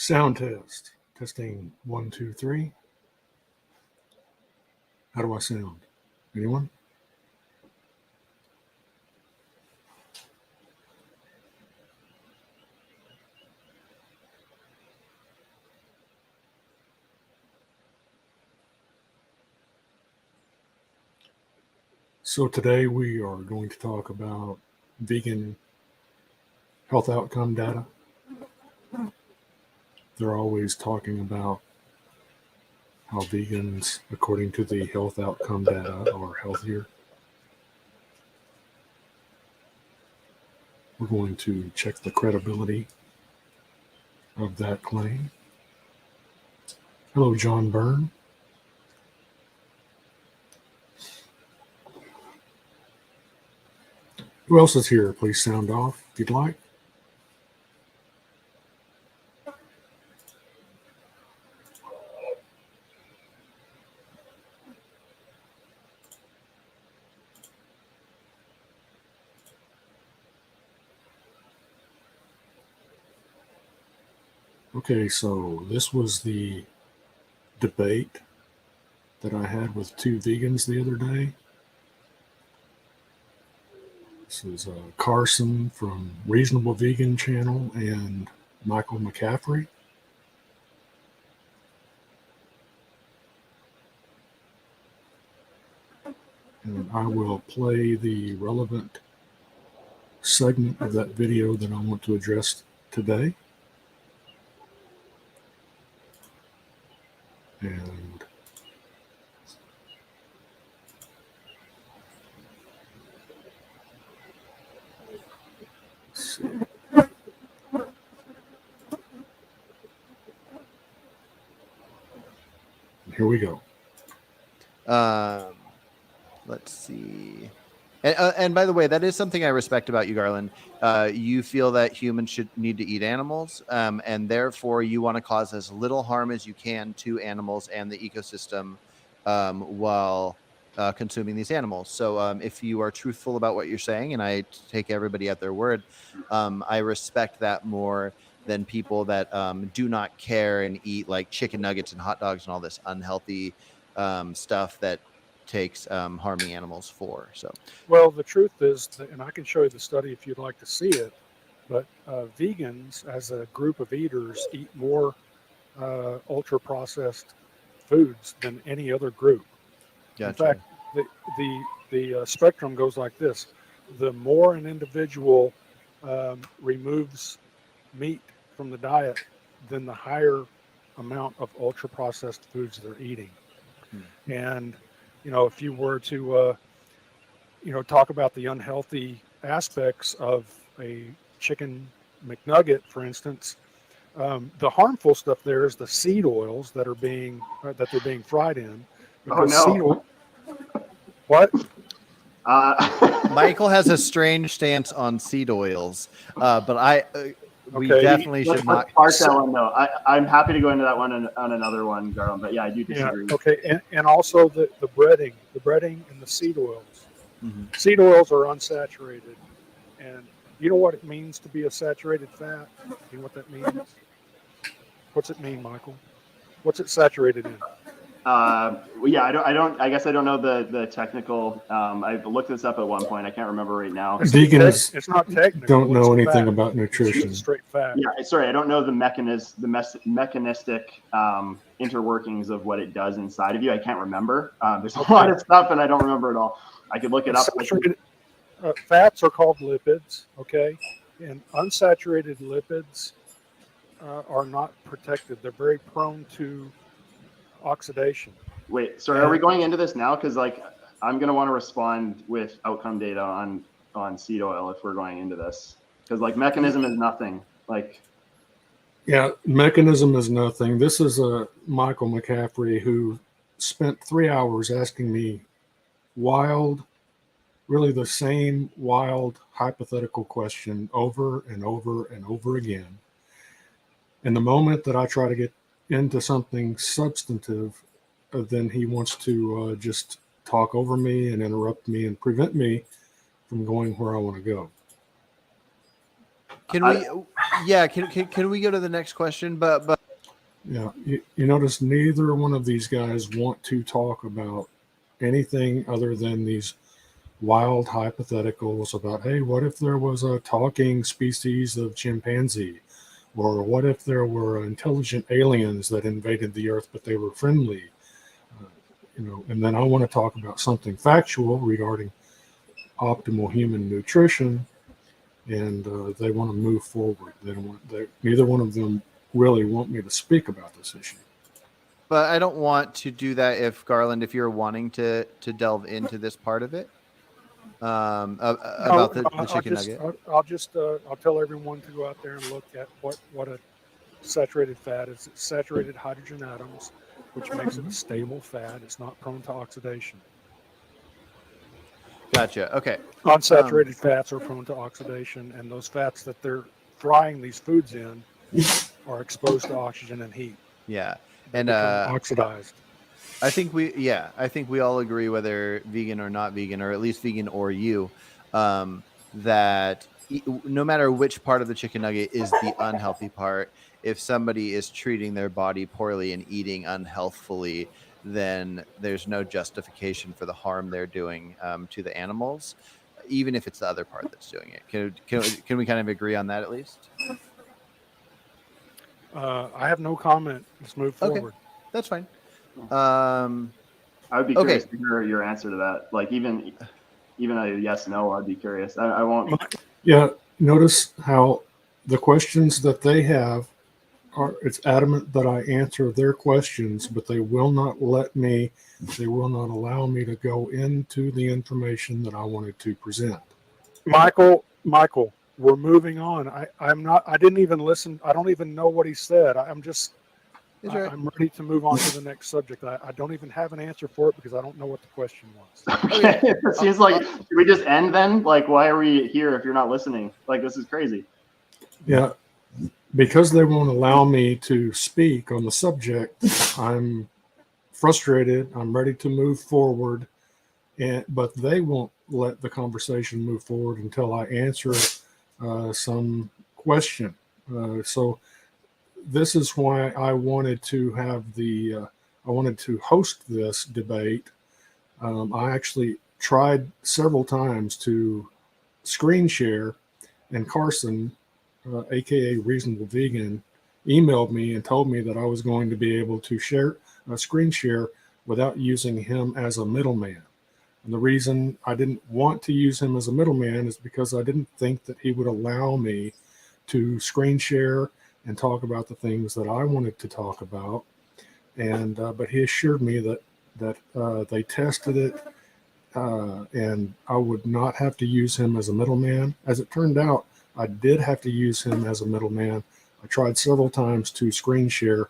Sound test. Testing 1, 2, 3. How do I sound? Anyone? So today we are going to talk about vegan health outcome data. They're always talking about how vegans, according to the health outcome data, are healthier. We're going to check the credibility of that claim. Hello, John Byrne. Who else is here? Please sound off if you'd like. Okay, so this was the debate that I had with two vegans the other day. This is Carson from Reasonable Vegan Channel and Michael McCaffrey. And I will play the relevant segment of that video that I want to address today. And let's see. Here we go. Let's see. And by the way, that is something I respect about you, Garland. You feel that humans should need to eat animals, and therefore you want to cause as little harm as you can to animals and the ecosystem while consuming these animals. So if you are truthful about what you're saying, and I take everybody at their word, I respect that more than people that do not care and eat like chicken nuggets and hot dogs and all this unhealthy stuff that takes harming animals for. So well, the truth is, and I can show you the study if you'd like to see it, but vegans as a group of eaters eat more ultra processed foods than any other group. gotcha. In fact, the spectrum goes like this: the more an individual removes meat from the diet, then the higher amount of ultra processed foods they're eating. And you know, if you were to, talk about the unhealthy aspects of a chicken McNugget, for instance, the harmful stuff there is the seed oils that are being fried in. Because seed oil. What? Michael has a strange stance on seed oils, but we definitely should not. Park that one though. I'm happy to go into that one on another one, Garland. But yeah, I do disagree. Yeah, okay, and also the breading and the seed oils. Mm-hmm. Seed oils are unsaturated, and you know what it means to be a saturated fat? You know what that means? What's it mean, Michael? What's it saturated in? Yeah, I guess I don't know the technical. I've looked this up at one point. I can't remember right now. Vegans it's not technical. don't know anything fat. about nutrition. It's straight fat. Yeah, sorry, I don't know the mechanistic interworkings of what it does inside of you. I can't remember. There's a lot of stuff, and I don't remember it all. I could look it up. Fats are called lipids, okay? And unsaturated lipids are not protected. They're very prone to oxidation. Wait, sorry, are we going into this now? Because I'm going to want to respond with outcome data on seed oil if we're going into this. Because mechanism is nothing. Yeah, mechanism is nothing. This is Michael McCaffrey who spent 3 hours asking me really the same wild hypothetical question over and over and over again. And the moment that I try to get into something substantive, then he wants to just talk over me and interrupt me and prevent me from going where I want to go. Yeah, can we go to the next question? But Yeah, you notice neither one of these guys want to talk about anything other than these wild hypotheticals about, hey, what if there was a talking species of chimpanzee? Or what if there were intelligent aliens that invaded the earth, but they were friendly? And then I want to talk about something factual regarding optimal human nutrition, and they want to move forward. They don't want. Neither one of them really want me to speak about this issue. But I don't want to do that if Garland, if you're wanting to delve into this part of it, about the chicken nugget. I'll tell everyone to go out there and look at what a saturated fat is. It's saturated hydrogen atoms, which makes it a stable fat. It's not prone to oxidation. Gotcha. Okay. Unsaturated fats are prone to oxidation, and those fats that they're frying these foods in are exposed to oxygen and heat. Yeah. They And become oxidized. I think we all agree, whether vegan or not vegan, or at least vegan or you, that no matter which part of the chicken nugget is the unhealthy part, if somebody is treating their body poorly and eating unhealthfully, then there's no justification for the harm they're doing to the animals, even if it's the other part that's doing it. Can we kind of agree on that at least? I have no comment. Let's move forward. That's fine. I would be curious to hear your answer to that. Like even a yes, no, I'd be curious. I won't. Yeah, notice how the questions that they have it's adamant that I answer their questions, but they will not allow me to go into the information that I wanted to present. Michael, we're moving on. I didn't even listen. I don't even know what he said. I'm ready to move on to the next subject. I don't even have an answer for it because I don't know what the question was. Okay. It seems like, should we just end then? Like, why are we here if you're not listening? Like, this is crazy. Yeah, because they won't allow me to speak on the subject, I'm frustrated. I'm ready to move forward, but they won't let the conversation move forward until I answer some question. So this is why I wanted to have I wanted to host this debate. I actually tried several times to screen share, and Carson, aka Reasonable Vegan, emailed me and told me that I was going to be able to share a screen share without using him as a middleman. And the reason I didn't want to use him as a middleman is because I didn't think that he would allow me to screen share and talk about the things that I wanted to talk about. And but he assured me that they tested it, and I would not have to use him as a middleman. As it turned out, I did have to use him as a middleman. I tried several times to screen share,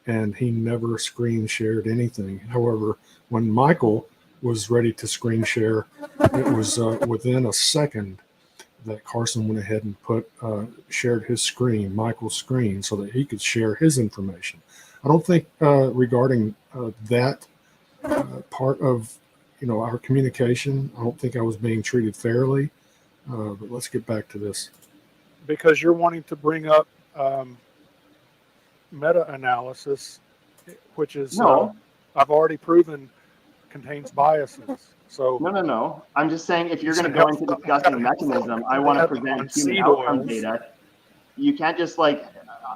and he never screen shared anything. However, when Michael was ready to screen share, it was within a second that Carson went ahead and shared his screen, Michael's screen, so that he could share his information. I don't think regarding that part of our communication, I don't think I was being treated fairly. But let's get back to this. Because you're wanting to bring up meta-analysis, which is I've already proven contains biases. So No. I'm just saying, if you're going to go into discussing mechanism, I want to present human outcome data. You can't just like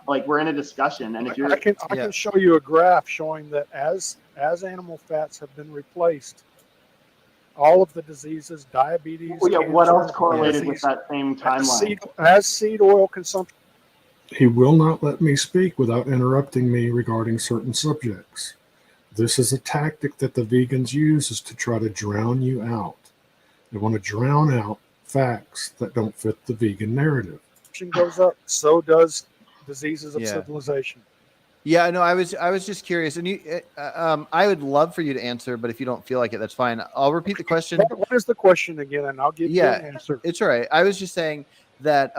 we're in a discussion, and if you're, I can show you a graph showing that as animal fats have been replaced, all of the diseases, diabetes. Cancer, what else correlated with that same timeline? As seed oil consumption. He will not let me speak without interrupting me regarding certain subjects. This is a tactic that the vegans use, is to try to drown you out. They want to drown out facts that don't fit the vegan narrative. Goes up, so does diseases of civilization. Yeah, no, I was just curious, and you, I would love for you to answer, but if you don't feel like it, that's fine. I'll repeat the question. What is the question again? And I'll give you an answer. It's all right. I was just saying that,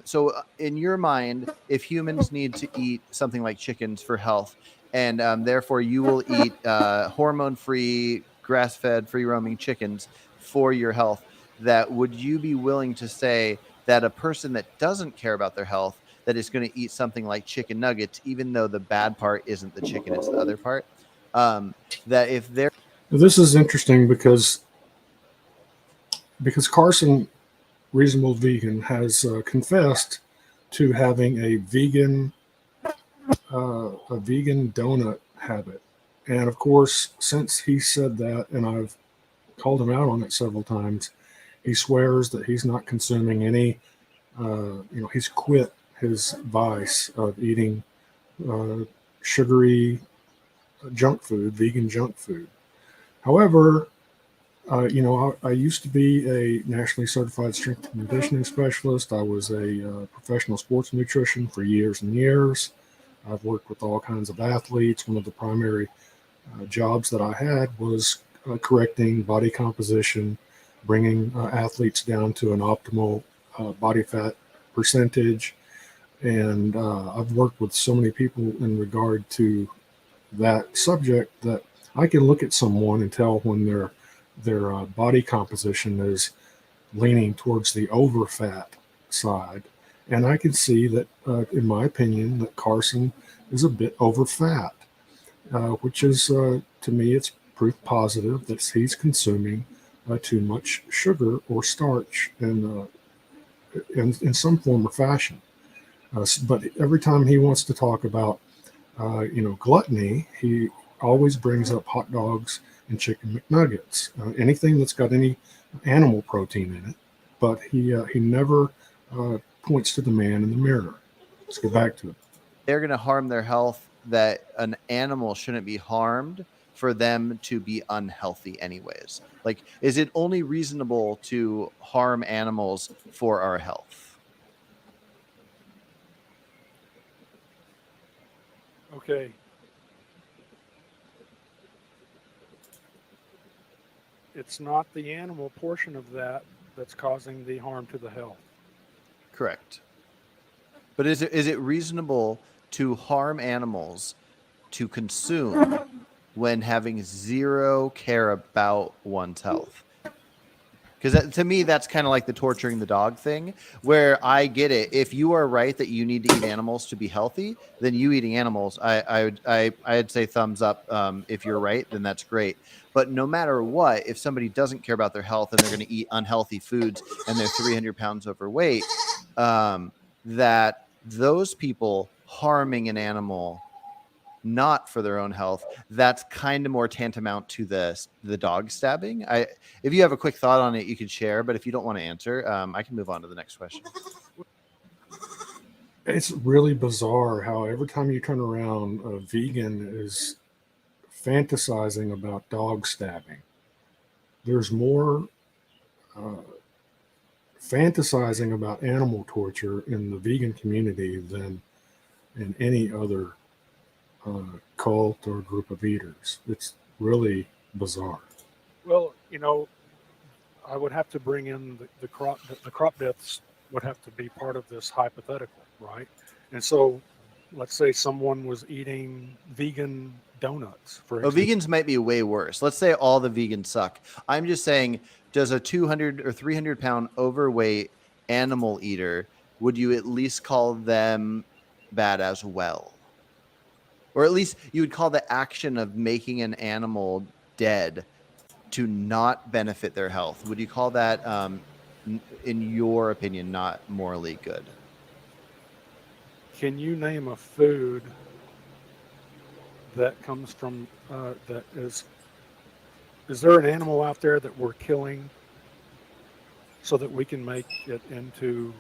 so in your mind, if humans need to eat something like chickens for health, and therefore you will eat hormone-free, grass-fed, free-roaming chickens for your health, that would you be willing to say that a person that doesn't care about their health, that is going to eat something like chicken nuggets, even though the bad part isn't the chicken, it's the other part. That if they're This is interesting because Carson, Reasonable Vegan, has confessed to having a vegan donut habit. And of course, since he said that, and I've called him out on it several times, he swears that he's not consuming any, he's quit his vice of eating sugary junk food, vegan junk food. However, I used to be a nationally certified strength and conditioning specialist. I was a professional sports nutrition for years and years. I've worked with all kinds of athletes. One of the primary jobs that I had was correcting body composition, bringing athletes down to an optimal body fat percentage. And I've worked with so many people in regard to that subject that I can look at someone and tell when their body composition is leaning towards the over fat side. And I can see that, in my opinion, that Carson is a bit over fat, which is, to me, it's proof positive that he's consuming too much sugar or starch in some form or fashion. But every time he wants to talk about, gluttony, he always brings up hot dogs and chicken McNuggets, anything that's got any animal protein in it. But he never points to the man in the mirror. Let's go back to it. they're going to harm their health, that an animal shouldn't be harmed for them to be unhealthy anyways. Like, is it only reasonable to harm animals for our health? Okay. It's not the animal portion of that that's causing the harm to the health. Correct. But is it reasonable to harm animals to consume when having zero care about one's health? Because to me, that's kind of like the torturing the dog thing, where I get it. If you are right that you need to eat animals to be healthy, then you eating animals, I'd say thumbs up. If you're right, then that's great. But no matter what, if somebody doesn't care about their health and they're going to eat unhealthy foods and they're 300 pounds overweight, that those people harming an animal not for their own health, that's kind of more tantamount to the dog stabbing. If you have a quick thought on it, you could share, but if you don't want to answer, I can move on to the next question. It's really bizarre how every time you turn around, a vegan is fantasizing about dog stabbing. There's more fantasizing about animal torture in the vegan community than in any other cult or group of eaters. It's really bizarre. Well, I would have to bring in the crop deaths would have to be part of this hypothetical, right? And so let's say someone was eating vegan donuts, for example. Vegans might be way worse. Let's say all the vegans suck. I'm just saying, does a 200 or 300 pound overweight animal eater, would you at least call them bad as well? Or at least you would call the action of making an animal dead to not benefit their health. Would you call that, in your opinion, not morally good? Can you name a food that comes from, that is there an animal out there that we're killing so that we can make it into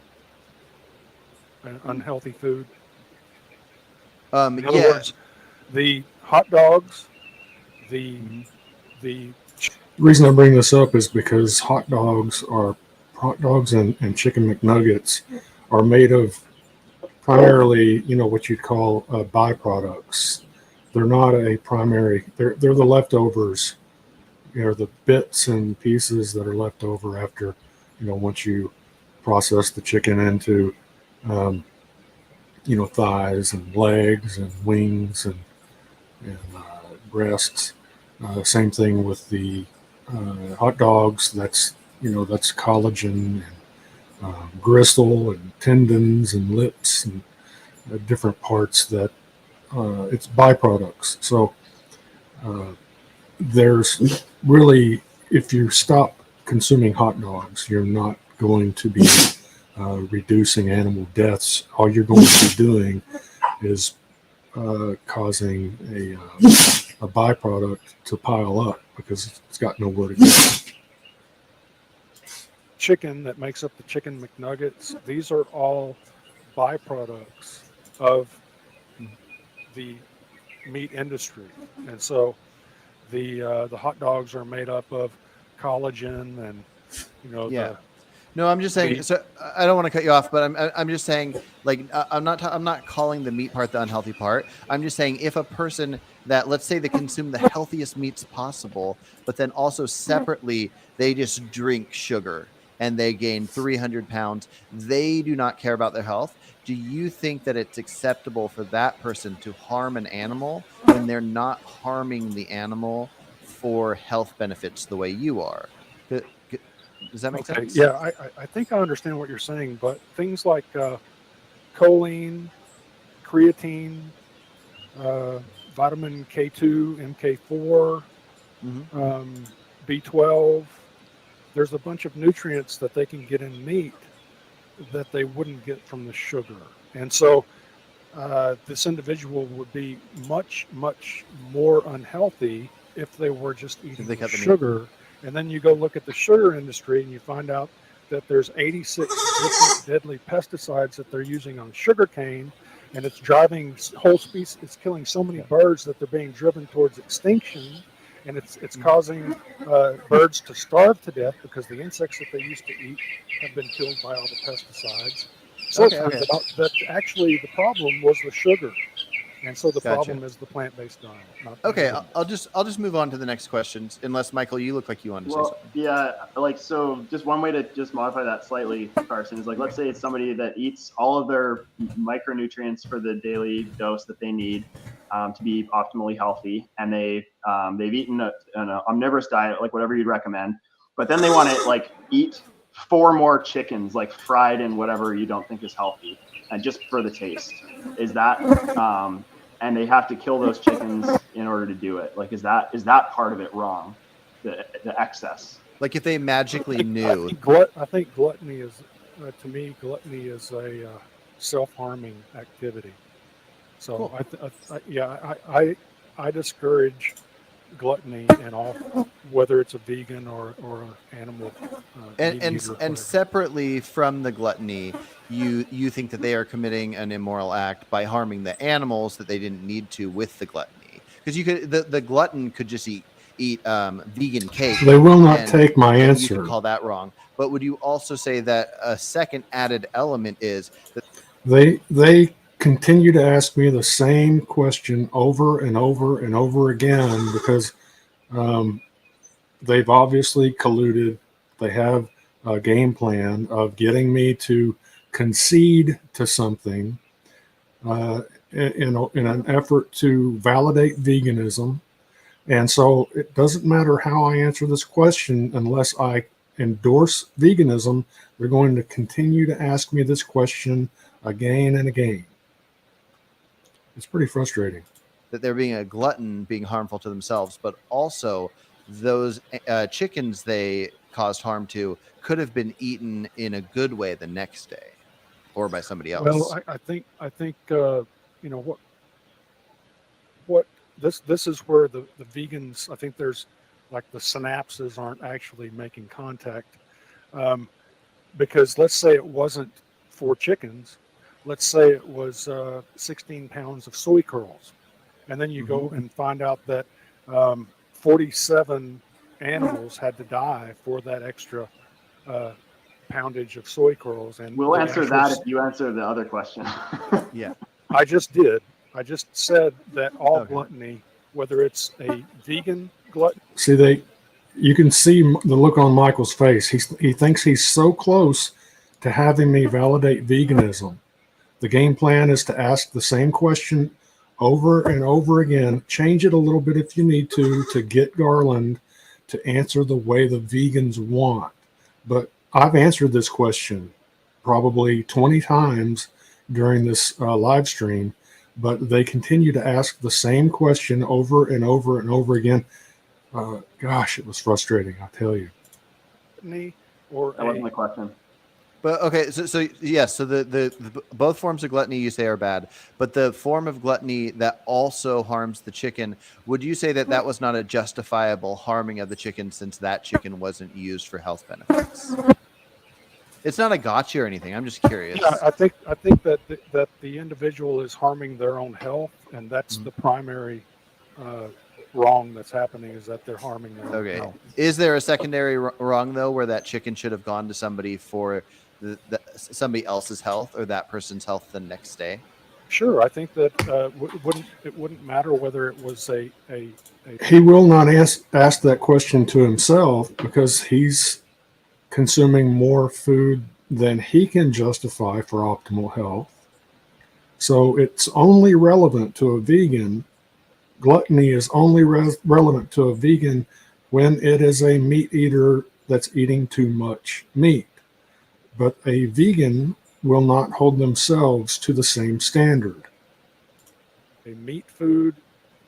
an unhealthy food? In other words, the hot dogs, the reason I bring this up is because hot dogs and chicken McNuggets are made of primarily, what you'd call byproducts. They're not a primary. They're the leftovers. The bits and pieces that are left over after, once you process the chicken into, thighs and legs and wings and breasts. Same thing with the hot dogs. That's collagen and gristle and tendons and lips and different parts that it's byproducts. So there's really, if you stop consuming hot dogs, you're not going to be reducing animal deaths. All you're going to be doing is causing a byproduct to pile up because it's got nowhere to go. Chicken that makes up the chicken McNuggets, these are all byproducts of the meat industry. And so the hot dogs are made up of collagen and, Yeah. No, I'm just saying. So I don't want to cut you off, but I'm just saying, like, I'm not calling the meat part the unhealthy part. I'm just saying, if a person that, let's say, they consume the healthiest meats possible, but then also separately they just drink sugar and they gain 300 pounds, they do not care about their health. Do you think that it's acceptable for that person to harm an animal when they're not harming the animal for health benefits the way you are? Does that make sense? Yeah, I think I understand what you're saying, but things like choline, creatine, vitamin K2, MK4, B12, there's a bunch of nutrients that they can get in meat that they wouldn't get from the sugar. And so this individual would be much, much more unhealthy if they were just eating the sugar. And then you go look at the sugar industry and you find out that there's 86 different deadly pesticides that they're using on sugarcane, and it's driving whole species, it's killing so many birds that they're being driven towards extinction, and it's causing birds to starve to death because the insects that they used to eat have been killed by all the pesticides. So it turns out that actually the problem was the sugar. And so the problem is the plant-based diet. Okay, I'll just move on to the next questions. Unless Michael, you look like you wanted to say something. Yeah, like, so just one way to just modify that slightly, Carson, is like, let's say it's somebody that eats all of their micronutrients for the daily dose that they need to be optimally healthy, and they've eaten an omnivorous diet, like whatever you'd recommend, but then they want to like eat 4 more chickens, like fried in whatever you don't think is healthy, and just for the taste. Is that and they have to kill those chickens in order to do it? Like, is that part of it wrong? The excess. Like, if they magically knew. I think gluttony is, to me, gluttony is a self-harming activity. So cool. I discourage gluttony and all, whether it's a vegan or animal. And separately from the gluttony, you think that they are committing an immoral act by harming the animals that they didn't need to with the gluttony, because you could the glutton could just eat vegan cake. They will not take my answer. You could call that wrong. But would you also say that a second added element is that they continue to ask me the same question over and over and over again because they've obviously colluded. They have a game plan of getting me to concede to something in an effort to validate veganism. And so it doesn't matter how I answer this question unless I endorse veganism. They're going to continue to ask me this question again and again. It's pretty frustrating. That they're being a glutton, being harmful to themselves, but also those chickens they caused harm to could have been eaten in a good way the next day, or by somebody else. Well, I think what this is where the vegans, I think there's like the synapses aren't actually making contact, because let's say it wasn't 4 chickens. Let's say it was 16 pounds of soy curls. And then you go and find out that 47 animals had to die for that extra poundage of soy curls. And we'll answer that if you answer the other question. Yeah. I just did. I just said that all gluttony, whether it's a vegan glutton. See, you can see the look on Michael's face. He thinks he's so close to having me validate veganism. The game plan is to ask the same question over and over again. Change it a little bit if you need to get Garland to answer the way the vegans want. But I've answered this question probably 20 times, during this live stream, but they continue to ask the same question over and over and over again. Gosh, it was frustrating, I'll tell you. Or That wasn't the question. But okay, so yes, so the both forms of gluttony you say are bad, but the form of gluttony that also harms the chicken, would you say that that was not a justifiable harming of the chicken since that chicken wasn't used for health benefits? It's not a gotcha or anything. I'm just curious. Yeah, I think that the individual is harming their own health, and that's the primary wrong that's happening, is that they're harming their own health. Is there a secondary wrong though, where that chicken should have gone to somebody for somebody else's health or that person's health the next day? Sure, I think that it wouldn't matter whether it was a He will not ask that question to himself because he's consuming more food than he can justify for optimal health. So it's only relevant to a vegan. Gluttony is only relevant to a vegan when it is a meat eater that's eating too much meat. But a vegan will not hold themselves to the same standard. a meat food,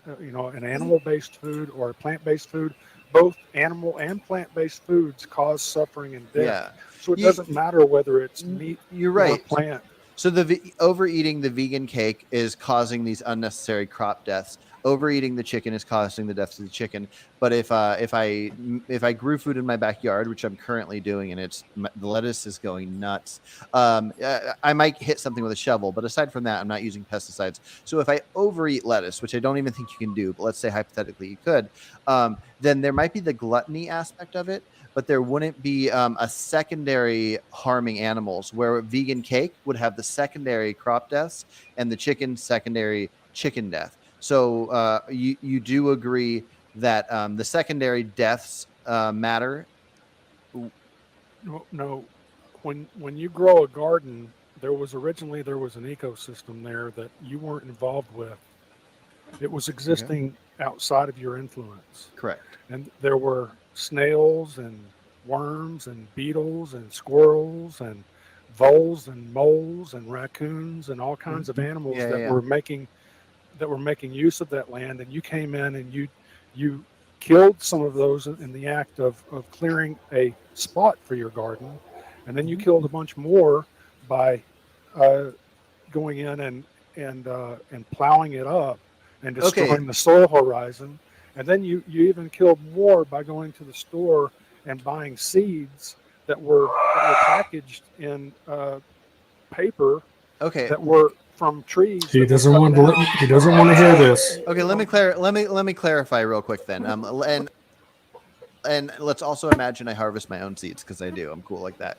an animal-based food or a plant-based food. Both animal and plant-based foods cause suffering and death. Yeah. So it doesn't matter whether it's meat You're right. or plant. So overeating the vegan cake is causing these unnecessary crop deaths. Overeating the chicken is causing the deaths of the chicken. But if I grew food in my backyard, which I'm currently doing, and the lettuce is going nuts, I might hit something with a shovel. But aside from that, I'm not using pesticides. So if I overeat lettuce, which I don't even think you can do, but let's say hypothetically you could, then there might be the gluttony aspect of it. But there wouldn't be a secondary harming animals, where vegan cake would have the secondary crop deaths and the chicken secondary chicken death. So you do agree that the secondary deaths matter? No. When you grow a garden, there was an ecosystem there that you weren't involved with. It was existing outside of your influence. Correct. And there were snails and worms and beetles and squirrels and voles and moles and raccoons and all kinds of animals were making use of that land, and you came in and you killed some of those in the act of clearing a spot for your garden, and then you killed a bunch more by going in and plowing it up and destroying the soil horizon. And then you even killed more by going to the store and buying seeds that were packaged in paper that were from trees. He doesn't want to hear this. Okay, let me clarify real quick then. And let's also imagine I harvest my own seeds, because I do. I'm cool like that.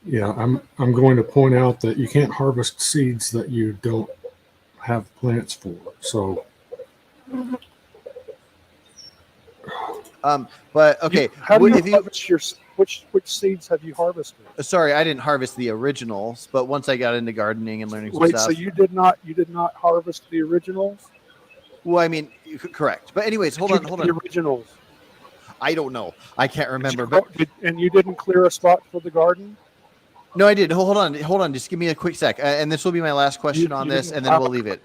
Yeah, I'm going to point out that you can't harvest seeds that you don't have plants for. So but okay, which seeds have you harvested? Sorry, I didn't harvest the originals, but once I got into gardening and learning some stuff. So you did not harvest the originals? Well, I mean, correct. But anyways, hold on. The originals. I don't know. I can't remember. And you didn't clear a spot for the garden? No, I did. Hold on. Just give me a quick sec, and this will be my last question on this, and then we'll leave it.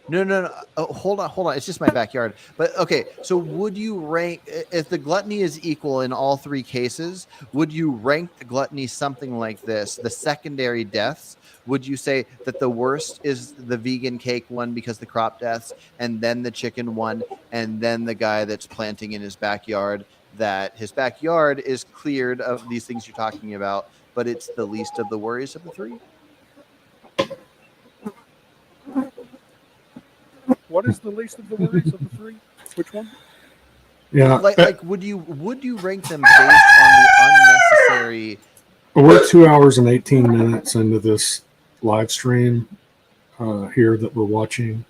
No. Oh, hold on. It's just my backyard. But okay, so would you rank, if the gluttony is equal in all three cases, would you rank the gluttony something like this? The secondary deaths, would you say that the worst is the vegan cake one because the crop deaths, and then the chicken one, and then the guy that's planting in his backyard, that his backyard is cleared of these things you're talking about, but it's the least of the worries of the three? What is the least of the worries of the three? Which one? Yeah, like would you rank them based on the unnecessary? We're 2 hours and 18 minutes into this live stream here that we're watching,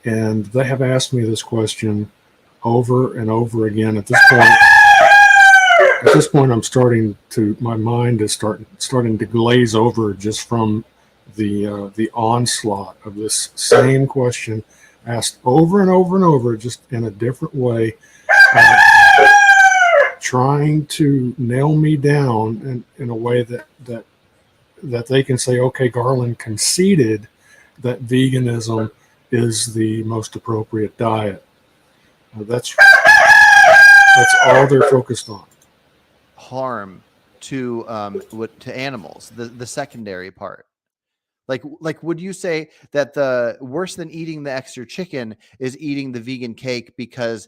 and they have asked me this question over and over again. At this point, my mind is starting to glaze over just from the onslaught of this same question asked over and over and over, just in a different way, trying to nail me down in a way that that they can say, okay, Garland conceded that veganism is the most appropriate diet. That's all they're focused on. Harm to to animals, the secondary part. Like, would you say that the worse than eating the extra chicken is eating the vegan cake because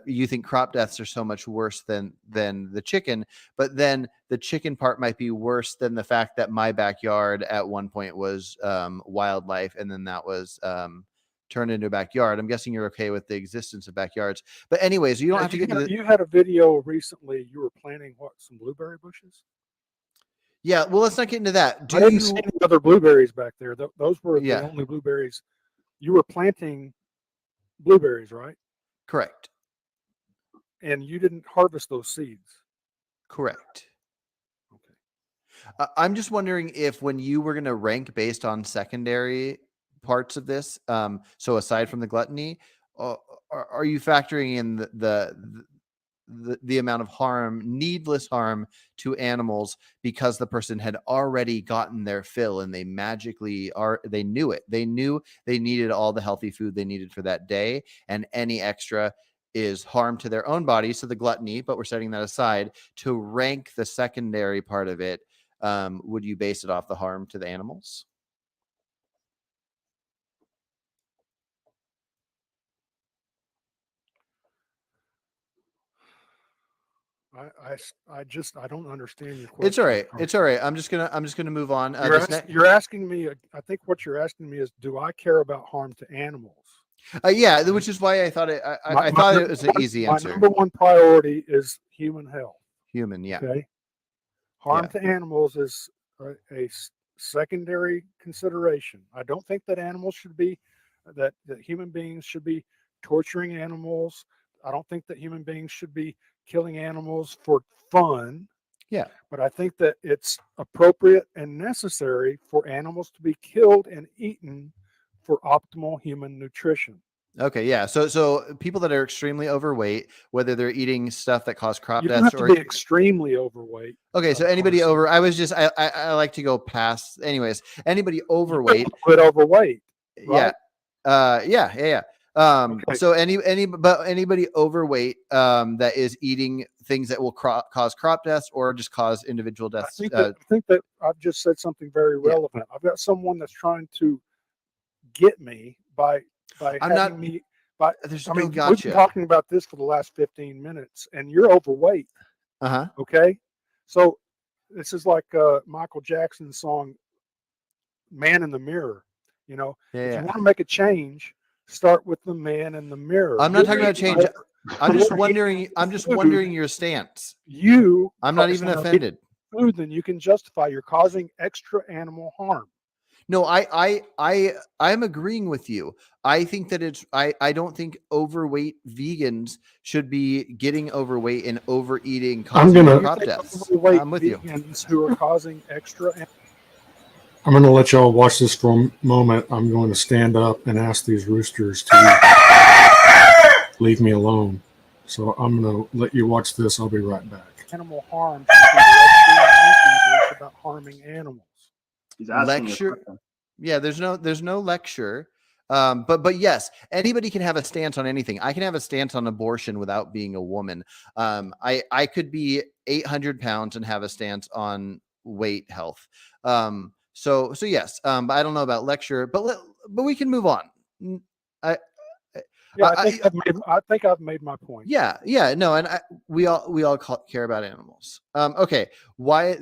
you think crop deaths are so much worse than the chicken, but then the chicken part might be worse than the fact that my backyard at one point was wildlife, and then that was turned into a backyard. I'm guessing you're okay with the existence of backyards, but anyways, you don't have to get into the... You had a video recently. You were planting some blueberry bushes. Yeah, well, let's not get into that. I didn't see any other blueberries back there. Those were Yeah. the only blueberries. You were planting blueberries, right? Correct. And you didn't harvest those seeds. Correct. Okay. I'm just wondering if when you were going to rank based on secondary parts of this, so aside from the gluttony, are you factoring in the amount of harm, needless harm to animals because the person had already gotten their fill and they magically they knew it. They knew they needed all the healthy food they needed for that day, and any extra is harm to their own body. So the gluttony, but we're setting that aside. To rank the secondary part of it, would you base it off the harm to the animals? I don't understand your question. It's all right. It's all right. I'm just gonna move on. You're asking me. I think what you're asking me is, do I care about harm to animals? Yeah, which is why I thought it. I thought it was an easy answer. My number one priority is human health. Human, yeah. Okay. Harm to animals is a secondary consideration. I don't think that animals should be, that human beings should be torturing animals. I don't think that human beings should be killing animals for fun. Yeah. But I think that it's appropriate and necessary for animals to be killed and eaten for optimal human nutrition. Okay, yeah. So people that are extremely overweight, whether they're eating stuff that cause crop You deaths don't have or to be extremely overweight. okay, so anybody over, I like to go past. Anyways, anybody overweight, Quit overweight. Right? Yeah. Okay. So anybody overweight that is eating things that will cause crop deaths or just cause individual deaths. I think that I've just said something very relevant. I've got someone that's trying to get me by I'm having not. me. There's I no mean, gotcha. we've been talking about this for the last 15 minutes, and you're overweight. Uh-huh. Okay, so this is like Michael Jackson's song "Man in the Mirror." You know, if you want to make a change, start with the man in the mirror. I'm not talking about change. I'm just wondering. I'm just wondering your stance. I'm not even offended. Food, then you can justify you're causing extra animal harm. No, I'm agreeing with you. I think that I don't think overweight vegans should be getting overweight and overeating causing crop deaths. I'm with you. Who are causing extra. I'm going to let y'all watch this for a moment. I'm going to stand up and ask these roosters to leave me alone. So I'm going to let you watch this. I'll be right back. Animal harm should be lecturing about harming animals. Lecture. Yeah, there's no lecture. But yes, anybody can have a stance on anything. I can have a stance on abortion without being a woman. I could be 800 pounds and have a stance on weight health. So yes, I don't know about lecture, but we can move on. I think I've made my point. Yeah, no, and we all care about animals. Okay, why?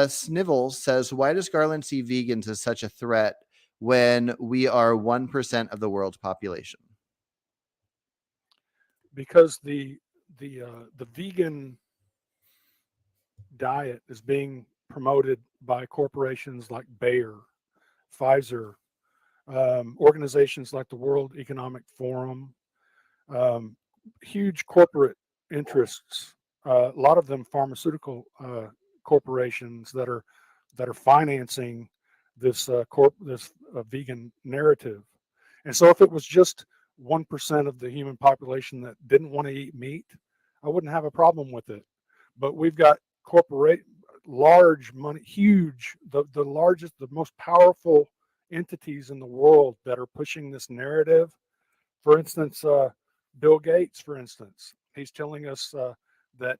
Snivels says, why does Garland see vegans as such a threat when we are 1% of the world's population? Because the vegan diet is being promoted by corporations like Bayer, Pfizer, organizations like the World Economic Forum, huge corporate interests, a lot of them pharmaceutical corporations that are financing this vegan narrative. And so if it was just 1% of the human population that didn't want to eat meat, I wouldn't have a problem with it. But we've got large money, huge, the largest, the most powerful entities in the world that are pushing this narrative. For instance, Bill Gates, for instance, he's telling us that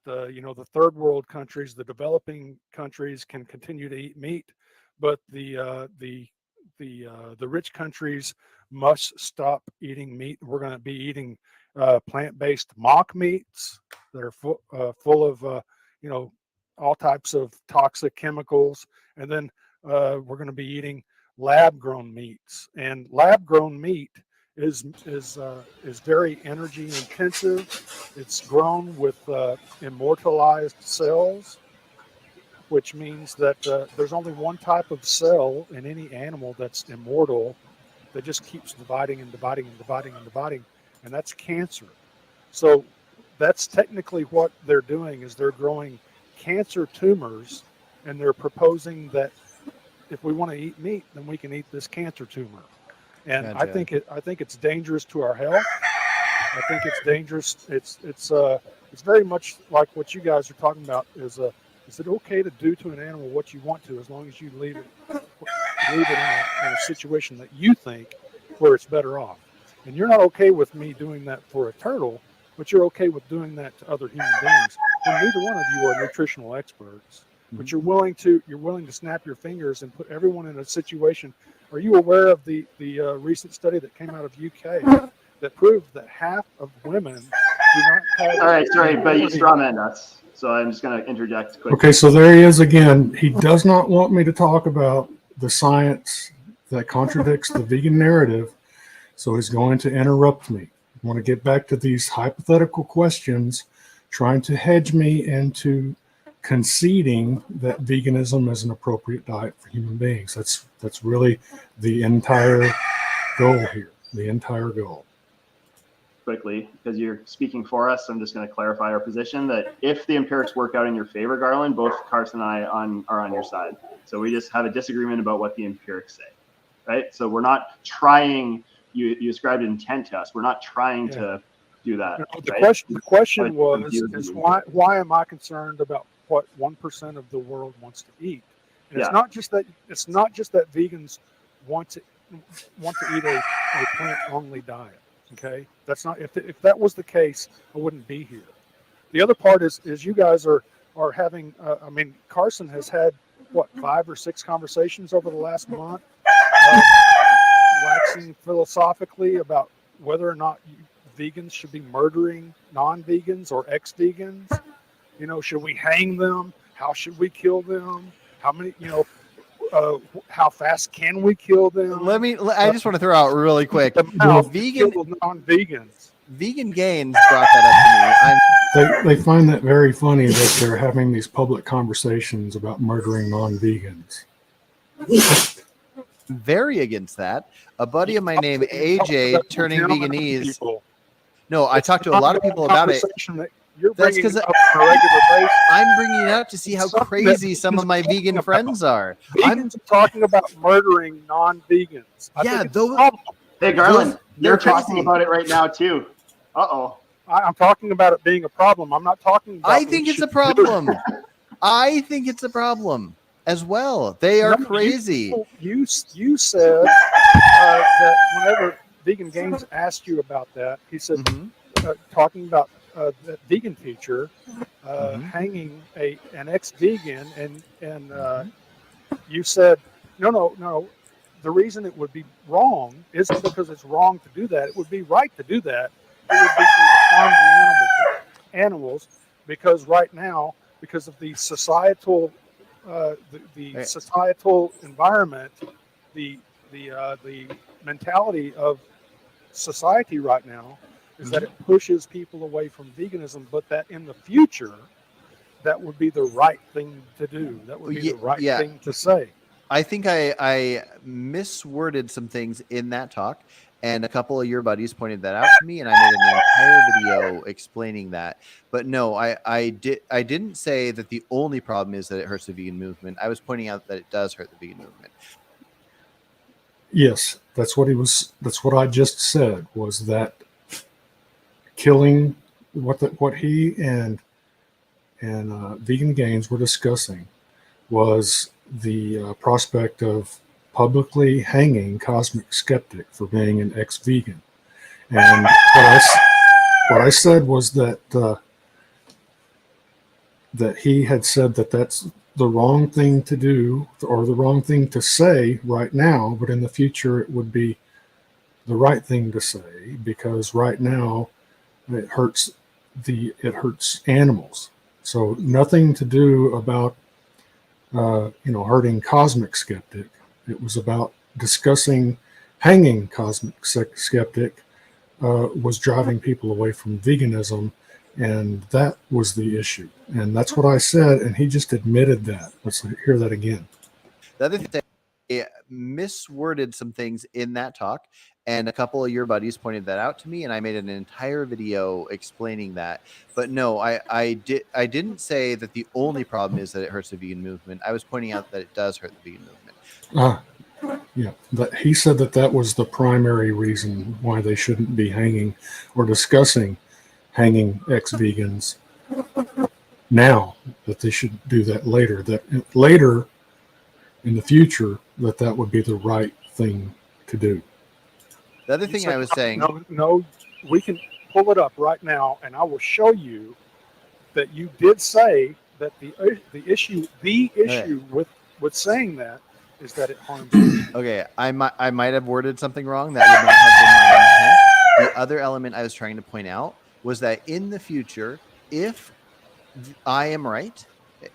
the third world countries, the developing countries, can continue to eat meat, but the rich countries must stop eating meat. We're going to be eating plant-based mock meats that are full of all types of toxic chemicals, and then we're going to be eating lab-grown meats. And lab-grown meat is very energy intensive. It's grown with immortalized cells, which means that there's only one type of cell in any animal that's immortal, that just keeps dividing and dividing and dividing and dividing, and that's cancer. So that's technically what they're doing, is they're growing cancer tumors, and they're proposing that if we want to eat meat, then we can eat this cancer tumor. And Gotcha. I think it's dangerous to our health. I think it's dangerous. It's very much like what you guys are talking about. Is it okay to do to an animal what you want to, as long as you leave it in a situation that you think where it's better off? And you're not okay with me doing that for a turtle, but you're okay with doing that to other human beings. When neither one of you are nutritional experts, but you're willing to snap your fingers and put everyone in a situation. Are you aware of the recent study that came out of UK that proved that half of women do not have? All right, sorry, but you strawman us, so I'm just going to interject quickly. Okay, so there he is again. He does not want me to talk about the science that contradicts the vegan narrative, so he's going to interrupt me. I want to get back to these hypothetical questions, trying to hedge me into conceding that veganism is an appropriate diet for human beings. That's really the entire goal here, the entire goal. Quickly, because you're speaking for us, I'm just going to clarify our position that if the empirics work out in your favor, Garland, both Carson and I are on your side. So we just have a disagreement about what the empirics say, right? So we're not trying, you ascribed intent to us. We're not trying to do that. The right? question was is why am I concerned about what 1% of the world wants to eat? And it's not just that vegans want to eat a plant-only diet. Okay, that's not, if that was the case, I wouldn't be here. The other part is you guys are having. I mean, Carson has had what, 5 or 6 conversations over the last month, waxing philosophically about whether or not vegans should be murdering non-vegans or ex-vegans. You know, should we hang them? How should we kill them? How many? How fast can we kill them? I just want to throw out really quick. Non-vegans. Vegan Gains brought that up to me. They find that very funny that they're having these public conversations about murdering non-vegans. Very against that. A buddy of mine named AJ turning veganese. No, I talked to a lot of people about it. That's because I'm bringing it up to see how crazy some of my vegan friends are. I'm talking about murdering non-vegans. Hey, Garland, you're talking about it right now too. I'm talking about it being a problem. I'm not talking about I think it's a problem. I think it's a problem as well. They are crazy. You said that whenever Vegan Games asked you about that, he said, talking about that vegan teacher hanging an ex-vegan, and you said, no. The reason it would be wrong isn't because it's wrong to do that. It would be right to do that. It would be to harm the animals, because right now, because of the societal societal environment, the mentality of society right now is that it pushes people away from veganism, but that in the future, that would be the right thing to do. That would be the right thing to say. I think I misworded some things in that talk, and a couple of your buddies pointed that out to me, and I made an entire video explaining that. But no, I didn't say that the only problem is that it hurts the vegan movement. I was pointing out that it does hurt the vegan movement. Yes, that's what I just said, was that killing what he and and Vegan Gains were discussing was the prospect of publicly hanging Cosmic Skeptic for being an ex-vegan. And what I said was that that he had said that that's the wrong thing to do or the wrong thing to say right now, but in the future it would be the right thing to say, because right now it hurts animals. So nothing to do about hurting Cosmic Skeptic. It was about discussing hanging Cosmic Skeptic was driving people away from veganism, and that was the issue. And that's what I said, and he just admitted that. Let's hear that again. The other thing, I misworded some things in that talk, and a couple of your buddies pointed that out to me, and I made an entire video explaining that. But no, I didn't say that the only problem is that it hurts the vegan movement. I was pointing out that it does hurt the vegan movement. Yeah, he said that was the primary reason why they shouldn't be hanging or discussing hanging ex-vegans now, that they should do that later, that later in the future that would be the right thing to do. The other thing I was saying... No, we can pull it up right now, and I will show you that you did say that the issue with saying that is that it harms you. Okay, I might have worded something wrong. That would not have been my intent. The other element I was trying to point out was that in the future, if I am right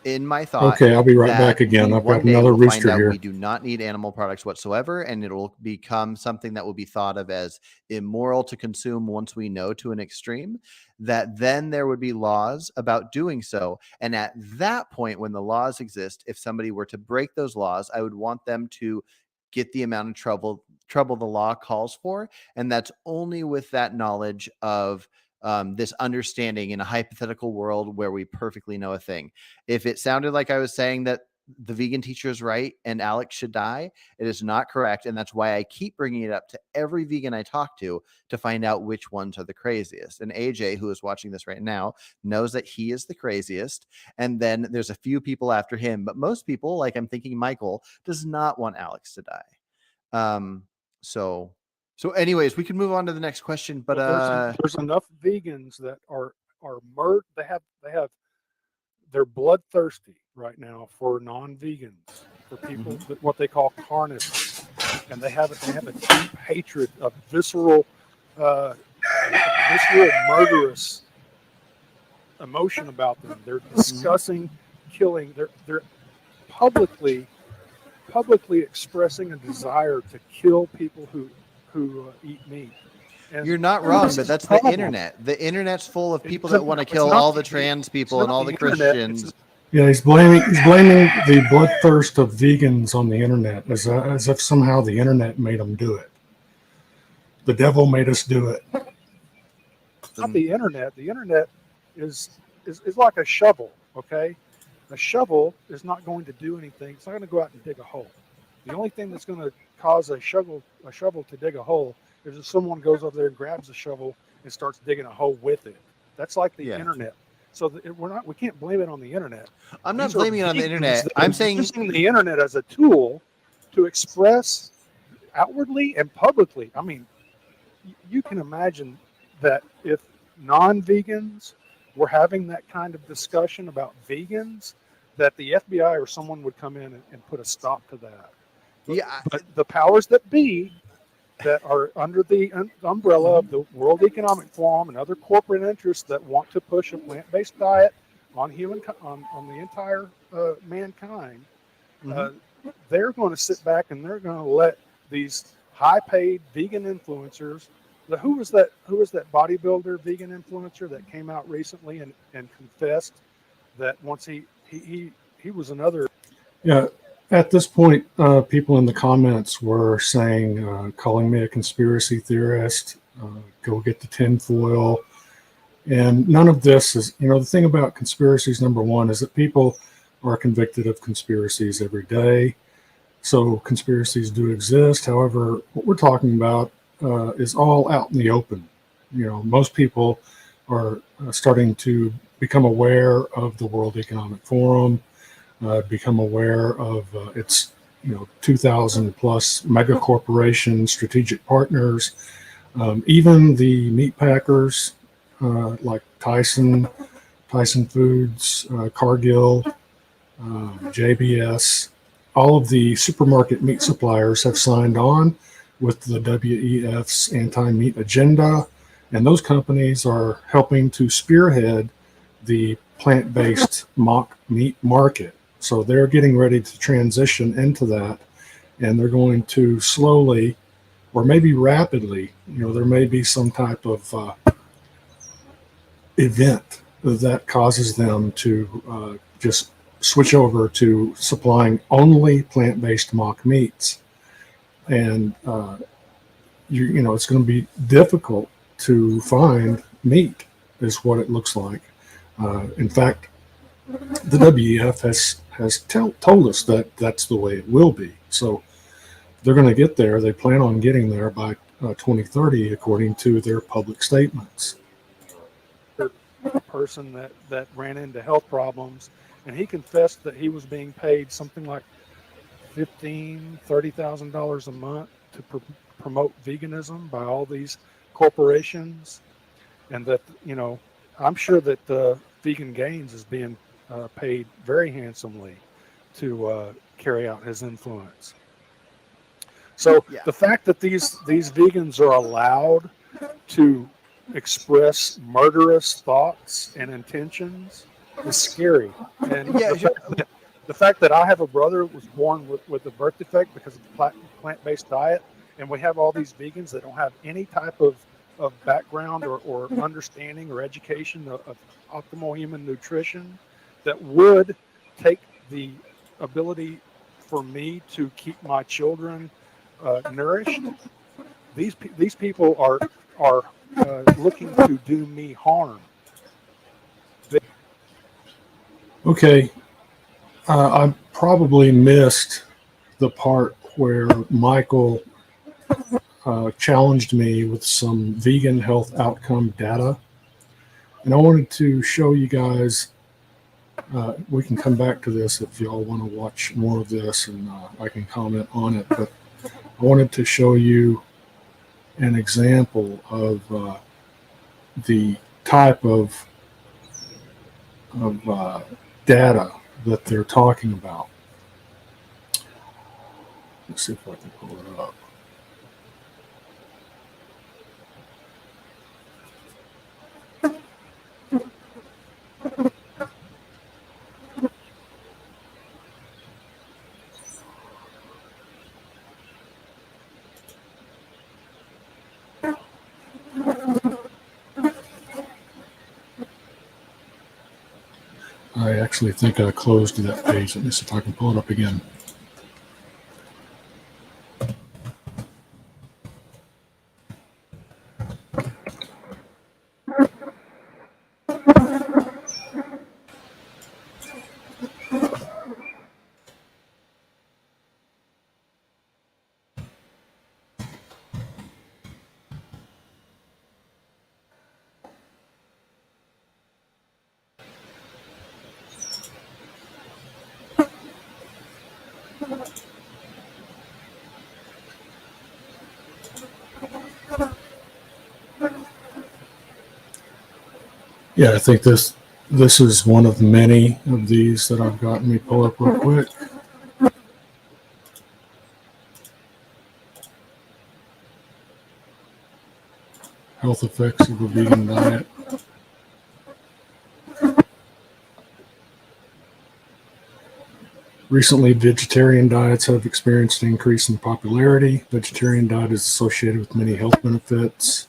in my thought, okay, I'll be right back again. I've got another rooster here. We do not need animal products whatsoever, and it will become something that will be thought of as immoral to consume once we know to an extreme, that then there would be laws about doing so. And at that point, when the laws exist, if somebody were to break those laws, I would want them to get the amount of trouble the law calls for. And that's only with that knowledge of this understanding in a hypothetical world where we perfectly know a thing. If it sounded like I was saying that the vegan teacher is right and Alex should die, it is not correct. And that's why I keep bringing it up to every vegan I talk to find out which ones are the craziest. And AJ, who is watching this right now, knows that he is the craziest. And then there's a few people after him, but most people, like I'm thinking Michael, does not want Alex to die. So anyways, we can move on to the next question, but there's enough vegans that are they're bloodthirsty right now for non-vegans, for people that what they call carnivores, and they have a deep hatred of visceral murderous emotion about them. They're discussing killing. They're publicly expressing a desire to kill people who eat meat. And you're not wrong, but that's the internet. The internet's full of people that want to kill all the trans people and all the Christians. Yeah, he's blaming the bloodthirst of vegans on the internet as if somehow the internet made them do it. The devil made us do it. Not the internet. The internet is like a shovel. Okay, a shovel is not going to do anything. It's not going to go out and dig a hole. The only thing that's going to cause a shovel to dig a hole is if someone goes over there and grabs a shovel and starts digging a hole with it. That's like the internet. So we can't blame it on the internet. I'm not blaming it on the internet. I'm saying using the internet as a tool to express outwardly and publicly. I mean, you can imagine that if non-vegans were having that kind of discussion about vegans, that the FBI or someone would come in and put a stop to that. But the powers that be that are under the umbrella of the World Economic Forum and other corporate interests that want to push a plant-based diet on the entire mankind, they're going to sit back and they're going to let these high-paid vegan influencers. Who was that bodybuilder vegan influencer that came out recently and confessed that once he was another. Yeah. At this point, people in the comments were saying, calling me a conspiracy theorist, go get the tinfoil. And none of this is, the thing about conspiracies, number one, is that people are convicted of conspiracies every day. So conspiracies do exist. However, what we're talking about is all out in the open. Most people are starting to become aware of the World Economic Forum, become aware of its 2,000 plus mega corporation strategic partners, even the meat packers like Tyson Foods, Cargill, JBS. All of the supermarket meat suppliers have signed on with the WEF's anti-meat agenda, and those companies are helping to spearhead the plant-based mock meat market. So they're getting ready to transition into that, and they're going to slowly, or maybe rapidly, there may be some type of event that causes them to just switch over to supplying only plant-based mock meats. And it's going to be difficult to find meat, is what it looks like. In fact, the WEF has told us that that's the way it will be. So they're going to get there. They plan on getting there by 2030, according to their public statements. A person that ran into health problems, and he confessed that he was being paid something like $30,000 a month to promote veganism by all these corporations, and that I'm sure that Vegan Gains is being paid very handsomely to carry out his influence. So the fact that these vegans are allowed to express murderous thoughts and intentions is scary. And the fact that I have a brother who was born with a birth defect because of the plant-based diet, and we have all these vegans that don't have any type of background or understanding or education of optimal human nutrition, that would take the ability for me to keep my children nourished. These people are looking to do me harm. Okay, I probably missed the part where Michael challenged me with some vegan health outcome data, and I wanted to show you guys. We can come back to this if y'all want to watch more of this, and I can comment on it. But I wanted to show you an example of the type of data that they're talking about. Let's see if I can pull it up. I actually think I closed that page. Let me see if I can pull it up again. Yeah, I think this is one of many of these that I've got. Let me pull up real quick. Health effects of a vegan diet. Recently, vegetarian diets have experienced an increase in popularity. Vegetarian diet is associated with many health benefits.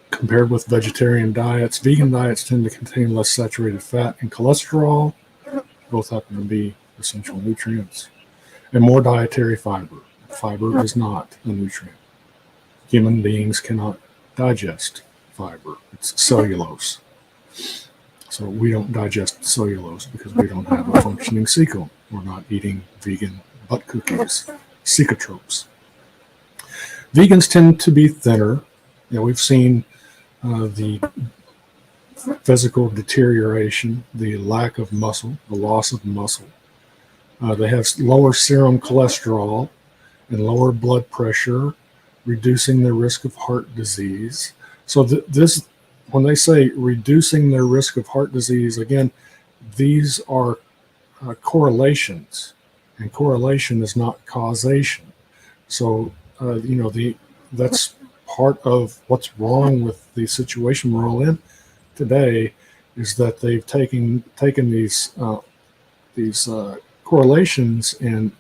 Compared with vegetarian diets, vegan diets tend to contain less saturated fat and cholesterol. Both happen to be essential nutrients. And more dietary fiber. Fiber is not a nutrient. Human beings cannot digest fiber. It's cellulose. So we don't digest cellulose because we don't have a functioning cecum. We're not eating vegan butt cookies, cecotropes. Vegans tend to be thinner. We've seen the physical deterioration, the lack of muscle, the loss of muscle. They have lower serum cholesterol and lower blood pressure, reducing their risk of heart disease. So this, when they say reducing their risk of heart disease, again, these are correlations, and correlation is not causation. So that's part of what's wrong with the situation we're all in today, is that they've taken these correlations and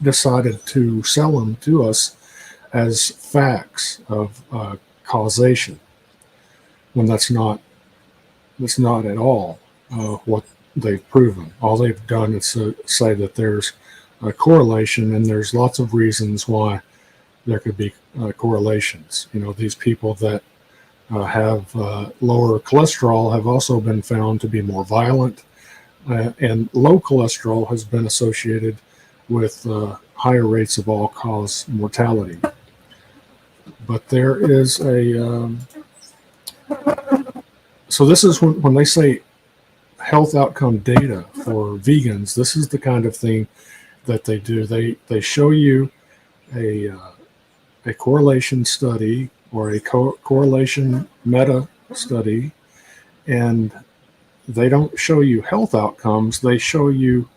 decided to sell them to us as facts of causation, when that's not at all what they've proven. All they've done is say that there's a correlation, and there's lots of reasons why there could be correlations. These people that have lower cholesterol have also been found to be more violent, and low cholesterol has been associated with higher rates of all-cause mortality. But there is so this is when they say health outcome data for vegans, this is the kind of thing that they do. They show you a correlation study or a correlation meta study, and they don't show you health outcomes. They show you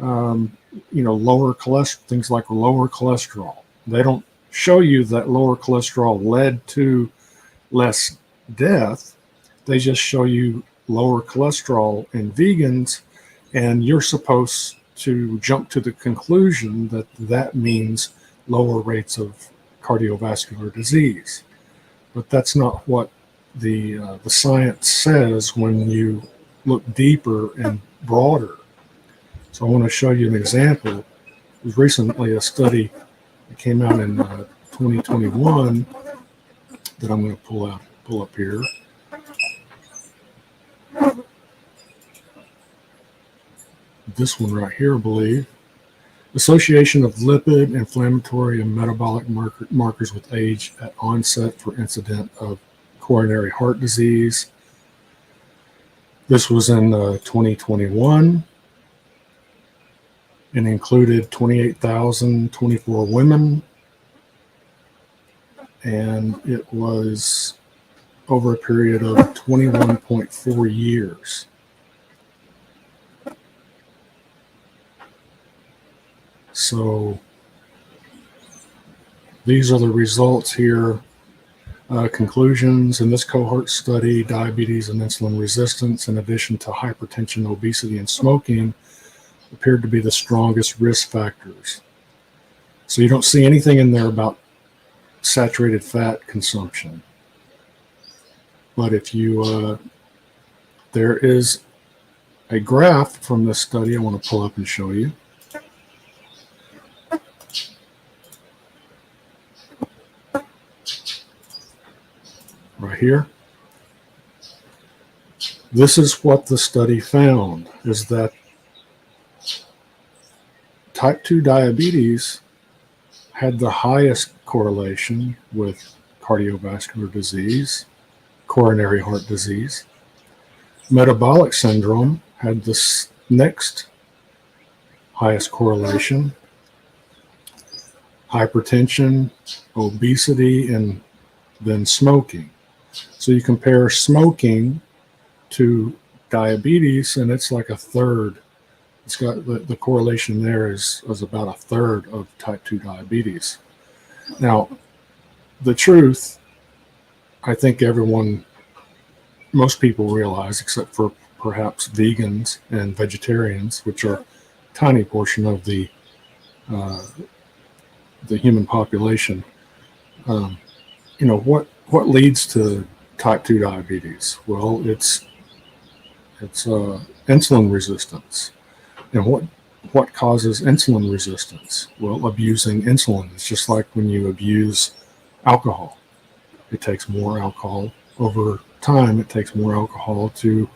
lower cholesterol, things like lower cholesterol. They don't show you that lower cholesterol led to less death. They just show you lower cholesterol in vegans, and you're supposed to jump to the conclusion that that means lower rates of cardiovascular disease. But that's not what the science says when you look deeper and broader. So I want to show you an example. It was recently a study that came out in 2021 that I'm going to pull up here. This one right here, I believe. Association of lipid, inflammatory, and metabolic markers with age at onset for incident of coronary heart disease. This was in 2021 and included 28,024 women, and it was over a period of 21.4 years. So these are the results here. Conclusions in this cohort study: diabetes and insulin resistance, in addition to hypertension, obesity, and smoking, appeared to be the strongest risk factors. So you don't see anything in there about saturated fat consumption. But if you, there is a graph from this study I want to pull up and show you. Right here. This is what the study found, is that type 2 diabetes had the highest correlation with cardiovascular disease, coronary heart disease. Metabolic syndrome had the next highest correlation. Hypertension, obesity, and then smoking. So you compare smoking to diabetes, and it's like a third. It's got the correlation there is about a third of type 2 diabetes. Now, the truth, I think most people realize, except for perhaps vegans and vegetarians, which are a tiny portion of the human population. What leads to type 2 diabetes? Well, it's insulin resistance. And what causes insulin resistance? Well, abusing insulin. It's just like when you abuse alcohol. It takes more alcohol over time. It takes more alcohol to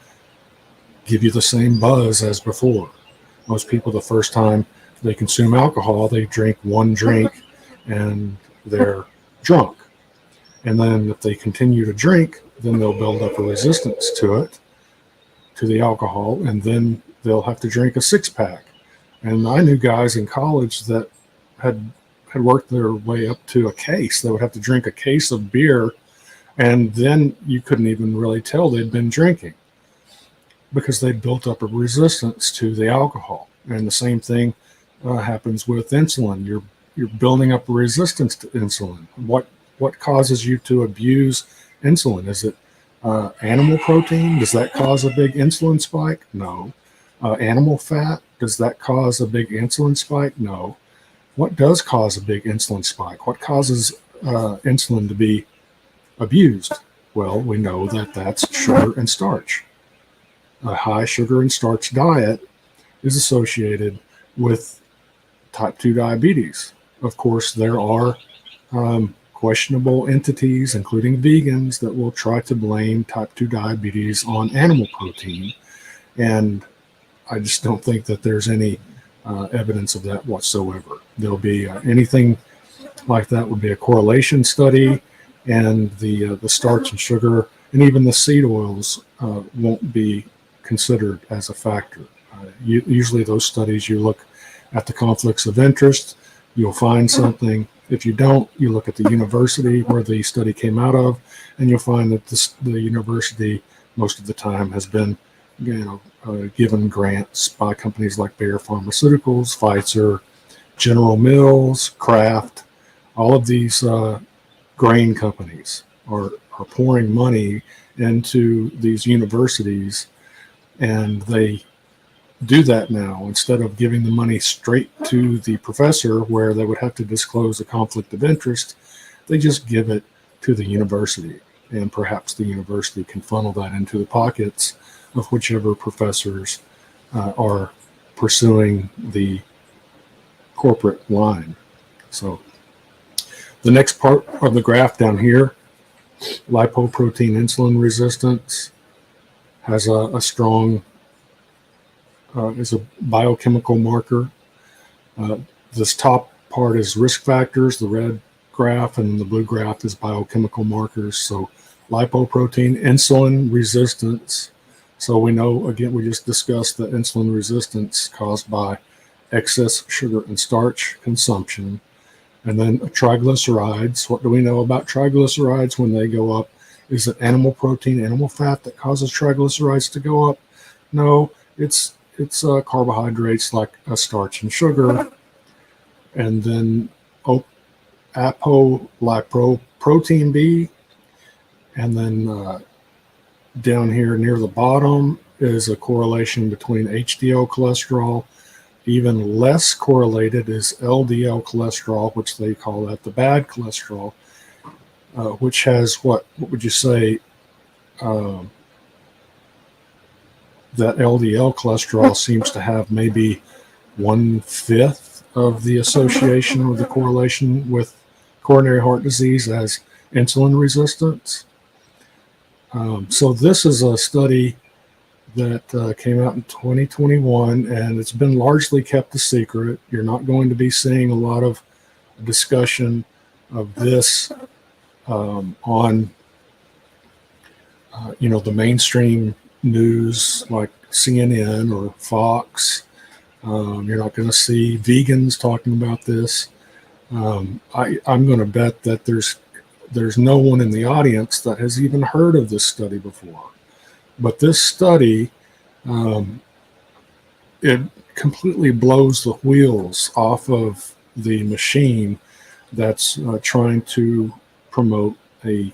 give you the same buzz as before. Most people, the first time they consume alcohol, they drink one drink, and they're drunk. And then if they continue to drink, then they'll build up a resistance to it, to the alcohol, and then they'll have to drink a 6-pack. And I knew guys in college that had worked their way up to a case. They would have to drink a case of beer, and then you couldn't even really tell they'd been drinking because they built up a resistance to the alcohol. And the same thing happens with insulin. You're building up a resistance to insulin. What causes you to abuse insulin? Is it animal protein? Does that cause a big insulin spike? No. Animal fat, does that cause a big insulin spike? No. What does cause a big insulin spike? What causes insulin to be abused? Well, we know that that's sugar and starch. A high sugar and starch diet is associated with type 2 diabetes. Of course, there are questionable entities, including vegans, that will try to blame type 2 diabetes on animal protein. And I just don't think that there's any evidence of that whatsoever. There'll be anything like that would be a correlation study, and the starch and sugar and even the seed oils won't be considered as a factor. Usually those studies, you look at the conflicts of interest, you'll find something. If you don't, you look at the university where the study came out of, and you'll find that the university most of the time has been given grants by companies like Bayer Pharmaceuticals, Pfizer, General Mills, Kraft. All of these grain companies are pouring money into these universities, and they do that now instead of giving the money straight to the professor where they would have to disclose a conflict of interest. They just give it to the university, and perhaps the university can funnel that into the pockets of whichever professors are pursuing the corporate line. So the next part of the graph down here, lipoprotein insulin resistance, has a strong is a biochemical marker. This top part is risk factors, the red graph, and the blue graph is biochemical markers. So lipoprotein insulin resistance. So we know, again, we just discussed the insulin resistance caused by excess sugar and starch consumption. And then triglycerides. What do we know about triglycerides when they go up? Is it animal protein, animal fat that causes triglycerides to go up? No, it's carbohydrates like starch and sugar. And then apolipoprotein B. And then down here near the bottom is a correlation between HDL cholesterol. Even less correlated is LDL cholesterol, which they call that the bad cholesterol, which has what would you say, that LDL cholesterol seems to have maybe 1/5 of the association or the correlation with coronary heart disease as insulin resistance. So this is a study that came out in 2021, and it's been largely kept a secret. You're not going to be seeing a lot of discussion of this on the mainstream news like CNN or Fox. You're not going to see vegans talking about this. I'm going to bet that there's no one in the audience that has even heard of this study before. But this study, it completely blows the wheels off of the machine that's trying to promote a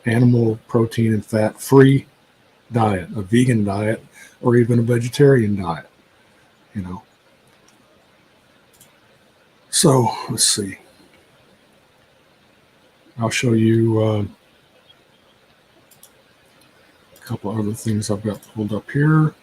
animal protein and fat free diet, a vegan diet, or even a vegetarian diet. So let's see. I'll show you a couple other things I've got pulled up here.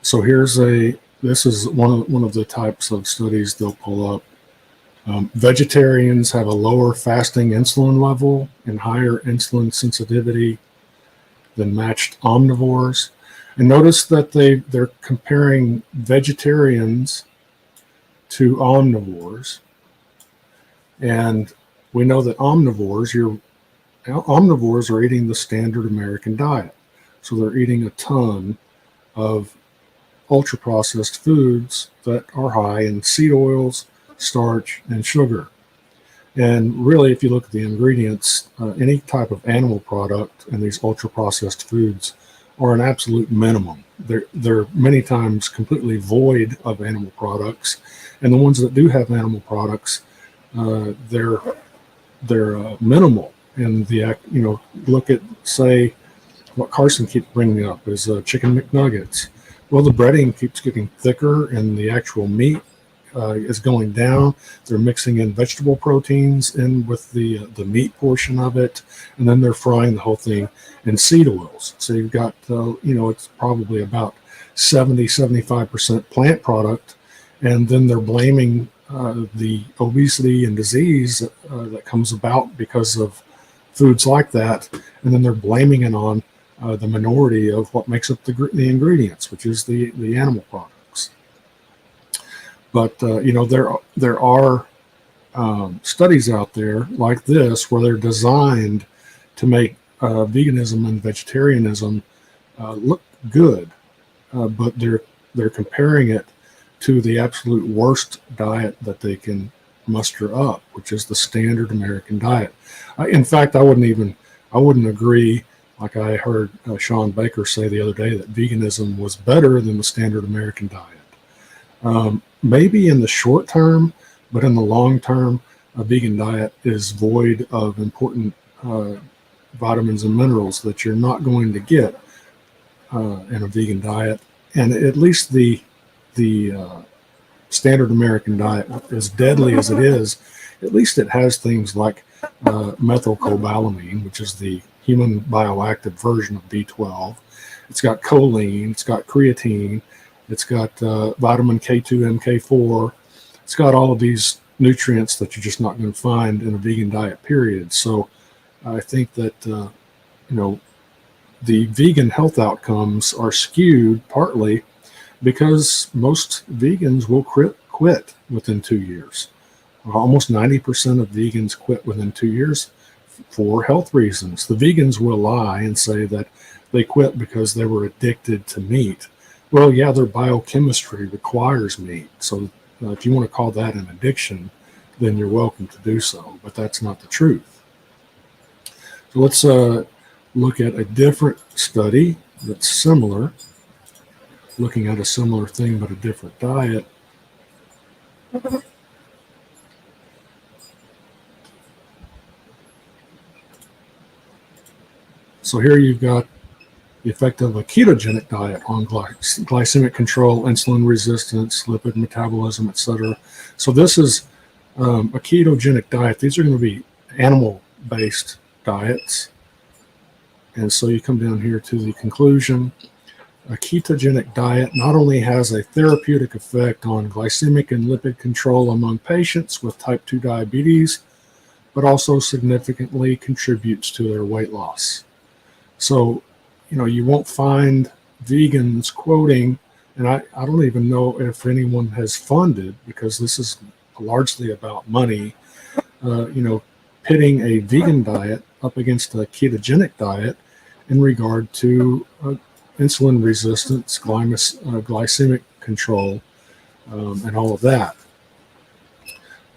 So this is one of the types of studies they'll pull up. Vegetarians have a lower fasting insulin level and higher insulin sensitivity than matched omnivores. And notice that they're comparing vegetarians to omnivores. And we know that omnivores are eating the standard American diet. So they're eating a ton of ultra-processed foods that are high in seed oils, starch, and sugar. And really, if you look at the ingredients, any type of animal product and these ultra-processed foods are an absolute minimum. They're many times completely void of animal products, and the ones that do have animal products, they're minimal. And look at, say, what Carson keeps bringing up is chicken McNuggets. Well, the breading keeps getting thicker, and the actual meat is going down. They're mixing in vegetable proteins in with the meat portion of it, and then they're frying the whole thing in seed oils. So you've got, it's probably about 70-75% plant product, and then they're blaming the obesity and disease that comes about because of foods like that, and then they're blaming it on the minority of what makes up the ingredients, which is the animal products. But there are studies out there like this where they're designed to make veganism and vegetarianism look good, but they're comparing it to the absolute worst diet that they can muster up, which is the standard American diet. In fact, I wouldn't agree. Like I heard Sean Baker say the other day that veganism was better than the standard American diet. Maybe in the short term, but in the long term, a vegan diet is void of important vitamins and minerals that you're not going to get in a vegan diet. And at least the standard American diet, as deadly as it is, at least it has things like methylcobalamin, which is the human bioactive version of B12. It's got choline, it's got creatine, it's got vitamin K2, MK4. It's got all of these nutrients that you're just not going to find in a vegan diet, period. So I think that, the vegan health outcomes are skewed partly because most vegans will quit within 2 years. Almost 90% of vegans quit within 2 years for health reasons. The vegans will lie and say that they quit because they were addicted to meat. Well, yeah, their biochemistry requires meat. So if you want to call that an addiction, then you're welcome to do so. But that's not the truth. So let's look at a different study that's similar, looking at a similar thing but a different diet. So here you've got the effect of a ketogenic diet on glycemic control, insulin resistance, lipid metabolism, etc. So this is a ketogenic diet. These are going to be animal-based diets. And so you come down here to the conclusion. A ketogenic diet not only has a therapeutic effect on glycemic and lipid control among patients with type 2 diabetes, but also significantly contributes to their weight loss. So, you won't find vegans quoting, and I don't even know if anyone has funded, because this is largely about money, pitting a vegan diet up against a ketogenic diet in regard to insulin resistance, glycemic control, and all of that.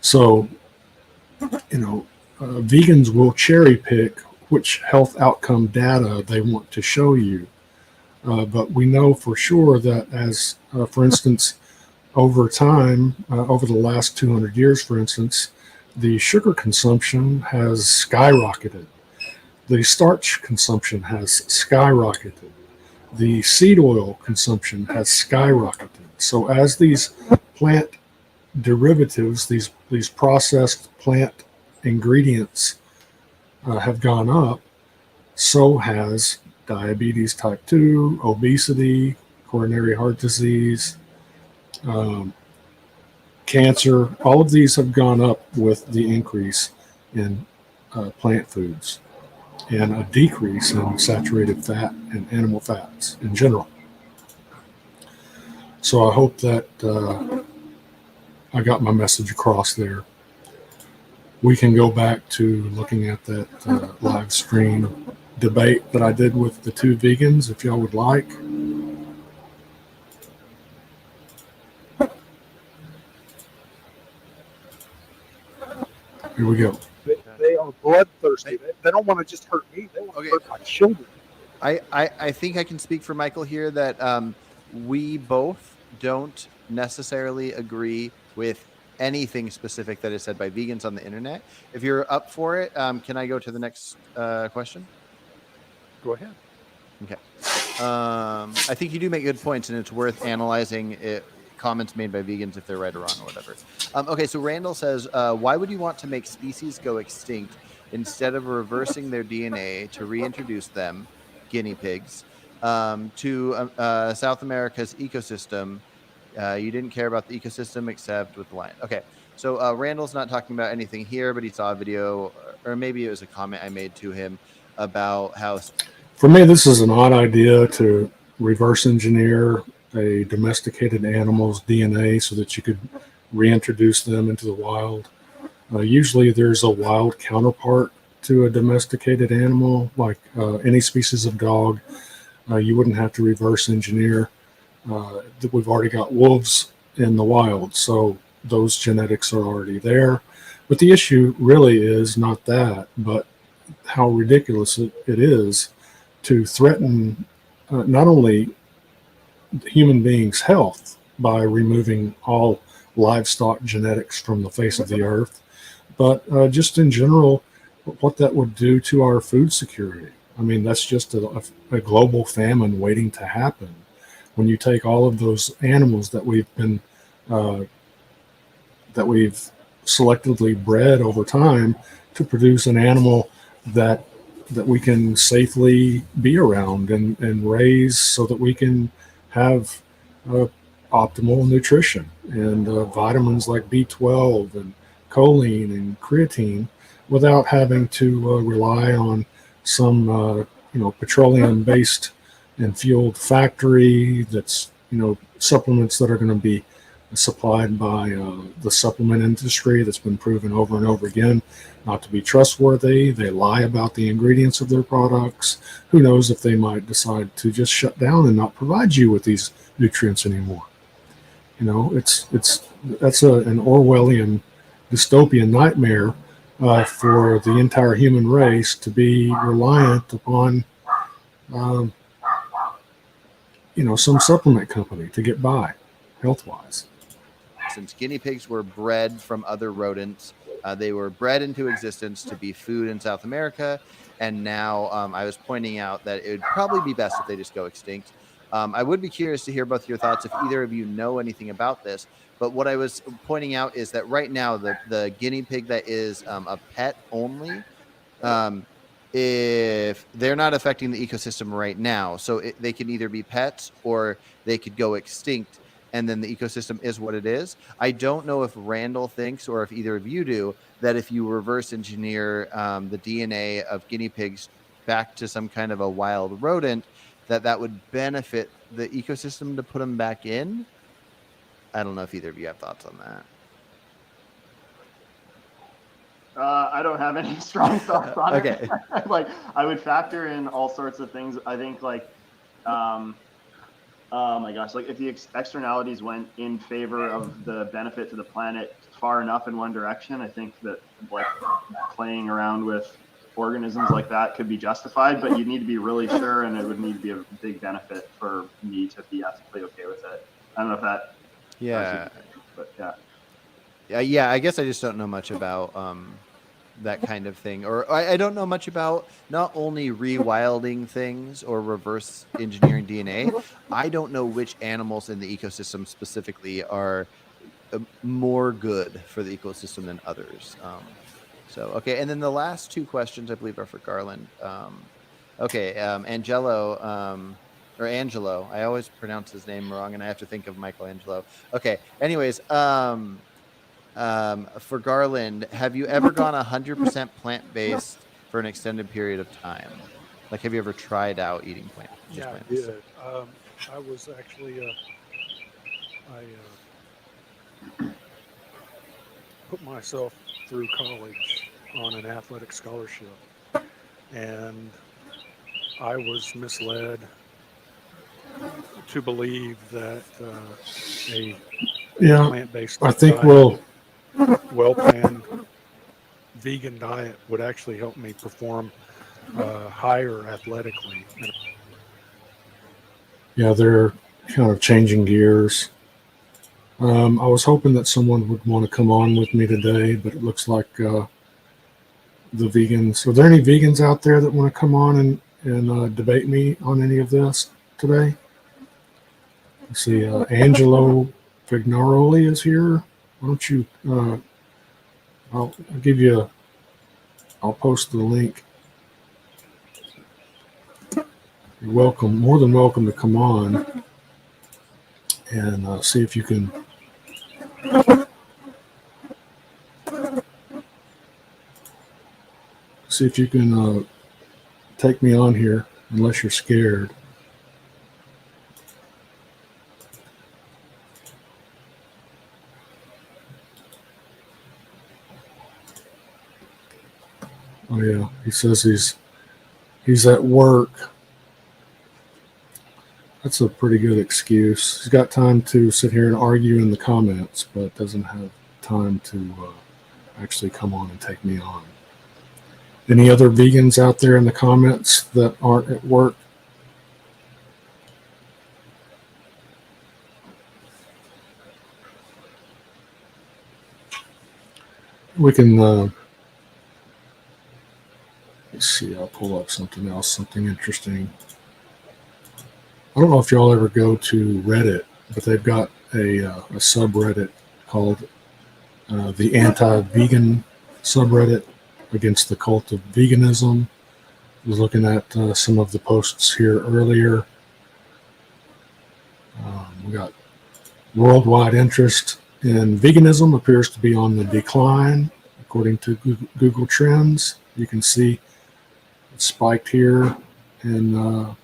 So, vegans will cherry pick which health outcome data they want to show you. But we know for sure that as, for instance, over time, over the last 200 years, for instance, the sugar consumption has skyrocketed. The starch consumption has skyrocketed. The seed oil consumption has skyrocketed. So as these plant derivatives, these processed plant ingredients have gone up, so has diabetes type 2, obesity, coronary heart disease, cancer, all of these have gone up with the increase in plant foods and a decrease in saturated fat and animal fats in general. So I hope that I got my message across there. We can go back to looking at that live stream debate that I did with the two vegans if y'all would like. Here we go. They are bloodthirsty. They don't want to just hurt me. They want to hurt my children. I think I can speak for Michael here that we both don't necessarily agree with anything specific that is said by vegans on the internet. If you're up for it, can I go to the next question? Go ahead. Okay. I think you do make good points, and it's worth analyzing comments made by vegans if they're right or wrong or whatever. Okay, so Randall says, why would you want to make species go extinct instead of reversing their DNA to reintroduce them, guinea pigs, to South America's ecosystem? You didn't care about the ecosystem except with the lion. Okay, so Randall's not talking about anything here, but he saw a video, or maybe it was a comment I made to him about how... For me, this is an odd idea to reverse engineer a domesticated animal's DNA so that you could reintroduce them into the wild. Usually there's a wild counterpart to a domesticated animal, like any species of dog. You wouldn't have to reverse engineer. We've already got wolves in the wild, so those genetics are already there. But the issue really is not that, but how ridiculous it is to threaten not only human beings' health by removing all livestock genetics from the face of the earth, but just in general, what that would do to our food security. I mean, that's just a global famine waiting to happen. When you take all of those animals that we've selectively bred over time to produce an animal that we can safely be around and raise so that we can have optimal nutrition and vitamins like B12 and choline and creatine without having to rely on some petroleum-based and fueled factory that's supplements that are going to be supplied by the supplement industry that's been proven over and over again not to be trustworthy. They lie about the ingredients of their products. Who knows if they might decide to just shut down and not provide you with these nutrients anymore. That's an Orwellian dystopian nightmare for the entire human race to be reliant upon some supplement company to get by health-wise. Since guinea pigs were bred from other rodents, they were bred into existence to be food in South America, and now I was pointing out that it would probably be best if they just go extinct. I would be curious to hear both your thoughts if either of you know anything about this, but what I was pointing out is that right now the guinea pig that is a pet only, if they're not affecting the ecosystem right now, so they can either be pets or they could go extinct, and then the ecosystem is what it is. I don't know if Randall thinks, or if either of you do, that if you reverse engineer the DNA of guinea pigs back to some kind of a wild rodent, that would benefit the ecosystem to put them back in. I don't know if either of you have thoughts on that. I don't have any strong thoughts on Okay. it. Like, I would factor in all sorts of things. I think, like, oh my gosh, like if the externalities went in favor of the benefit to the planet far enough in one direction, I think that like playing around with organisms like that could be justified, but you need to be really sure, and it would need to be a big benefit for me to be ethically okay with it. I don't know if that. Yeah. But yeah. Yeah. I guess I just don't know much about that kind of thing, or I don't know much about not only rewilding things or reverse engineering DNA. I don't know which animals in the ecosystem specifically are more good for the ecosystem than others. Okay, and then the last two questions I believe are for Garland. Angelo, or Angelo. I always pronounce his name wrong, and I have to think of Michelangelo. Okay. Anyways, For Garland, have you ever gone 100% plant-based for an extended period of time? Like, have you ever tried out eating Yeah, I plant-based? did. I was actually, I put myself through college on an athletic scholarship, and I was misled to believe that a Yeah, plant-based I think diet, well-planned vegan diet would actually help me perform higher athletically. yeah, they're kind of changing gears. I was hoping that someone would want to come on with me today, but it looks like the vegans. Are there any vegans out there that want to come on and debate me on any of this today? Let's see, Angelo Fignaroli is here. Why don't you? I'll give you. I'll post the link. You're welcome, more than welcome to come on and see if you can. See if you can take me on here, unless you're scared. Oh yeah, he says he's at work. That's a pretty good excuse. He's got time to sit here and argue in the comments, but doesn't have time to actually come on and take me on. Any other vegans out there in the comments that aren't at work? We can, let's see, I'll pull up something else, something interesting. I don't know if y'all ever go to Reddit, but they've got a subreddit called the Anti-Vegan subreddit against the cult of veganism. I was looking at some of the posts here earlier. We got worldwide interest in veganism appears to be on the decline, according to Google Trends. You can see it spiked here in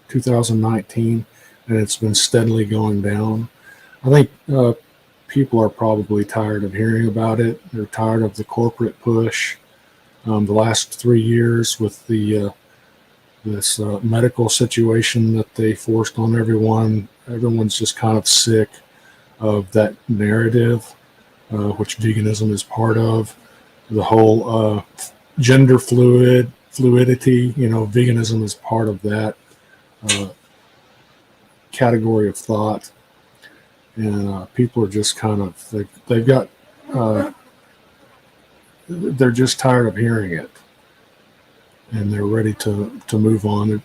2019, and it's been steadily going down. I think people are probably tired of hearing about it. They're tired of the corporate push. The last 3 years with the this medical situation that they forced on everyone, everyone's just kind of sick of that narrative, which veganism is part of. The whole gender fluidity, veganism is part of that category of thought. And people are just kind of, they've got, they're just tired of hearing it, and they're ready to move on.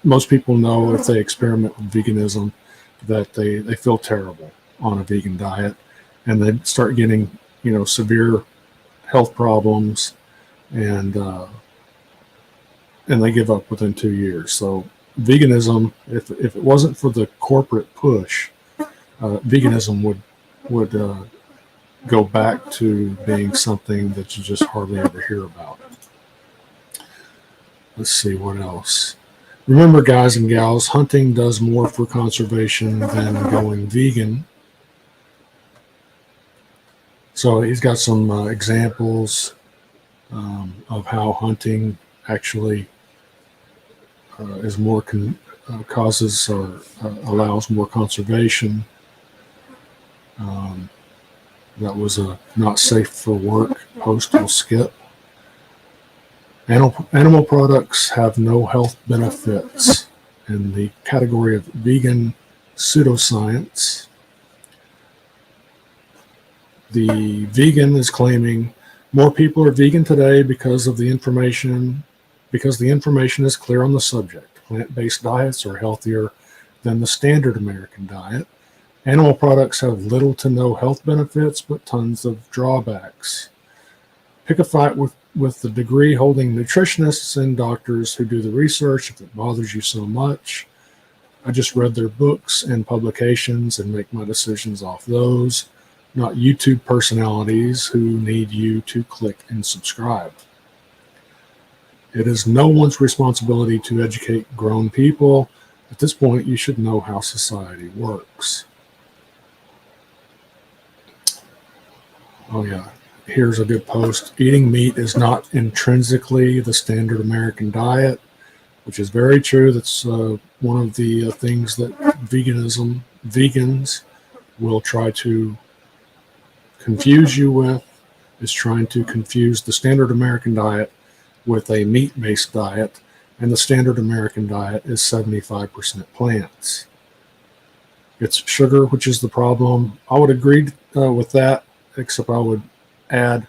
Most people know, if they experiment with veganism, that they feel terrible on a vegan diet, and they start getting severe health problems, and they give up within 2 years. So veganism, if it wasn't for the corporate push, veganism would go back to being something that you just hardly ever hear about. Let's see what else. Remember, guys and gals, hunting does more for conservation than going vegan. So he's got some examples of how hunting actually is more causes or allows more conservation. That was a not safe for work post. We'll skip. Animal products have no health benefits in the category of vegan pseudoscience. The vegan is claiming more people are vegan today because the information is clear on the subject. Plant-based diets are healthier than the standard American diet. Animal products have little to no health benefits, but tons of drawbacks. Pick a fight with the degree-holding nutritionists and doctors who do the research if it bothers you so much. I just read their books and publications and make my decisions off those. not YouTube personalities who need you to click and subscribe. It is no one's responsibility to educate grown people. At this point, you should know how society works. Oh yeah, here's a good post. Eating meat is not intrinsically the standard American diet, which is very true. That's one of the things that vegans will try to confuse you with, is trying to confuse the standard American diet with a meat-based diet, and the standard American diet is 75% plants. It's sugar, which is the problem. I would agree with that, except I would add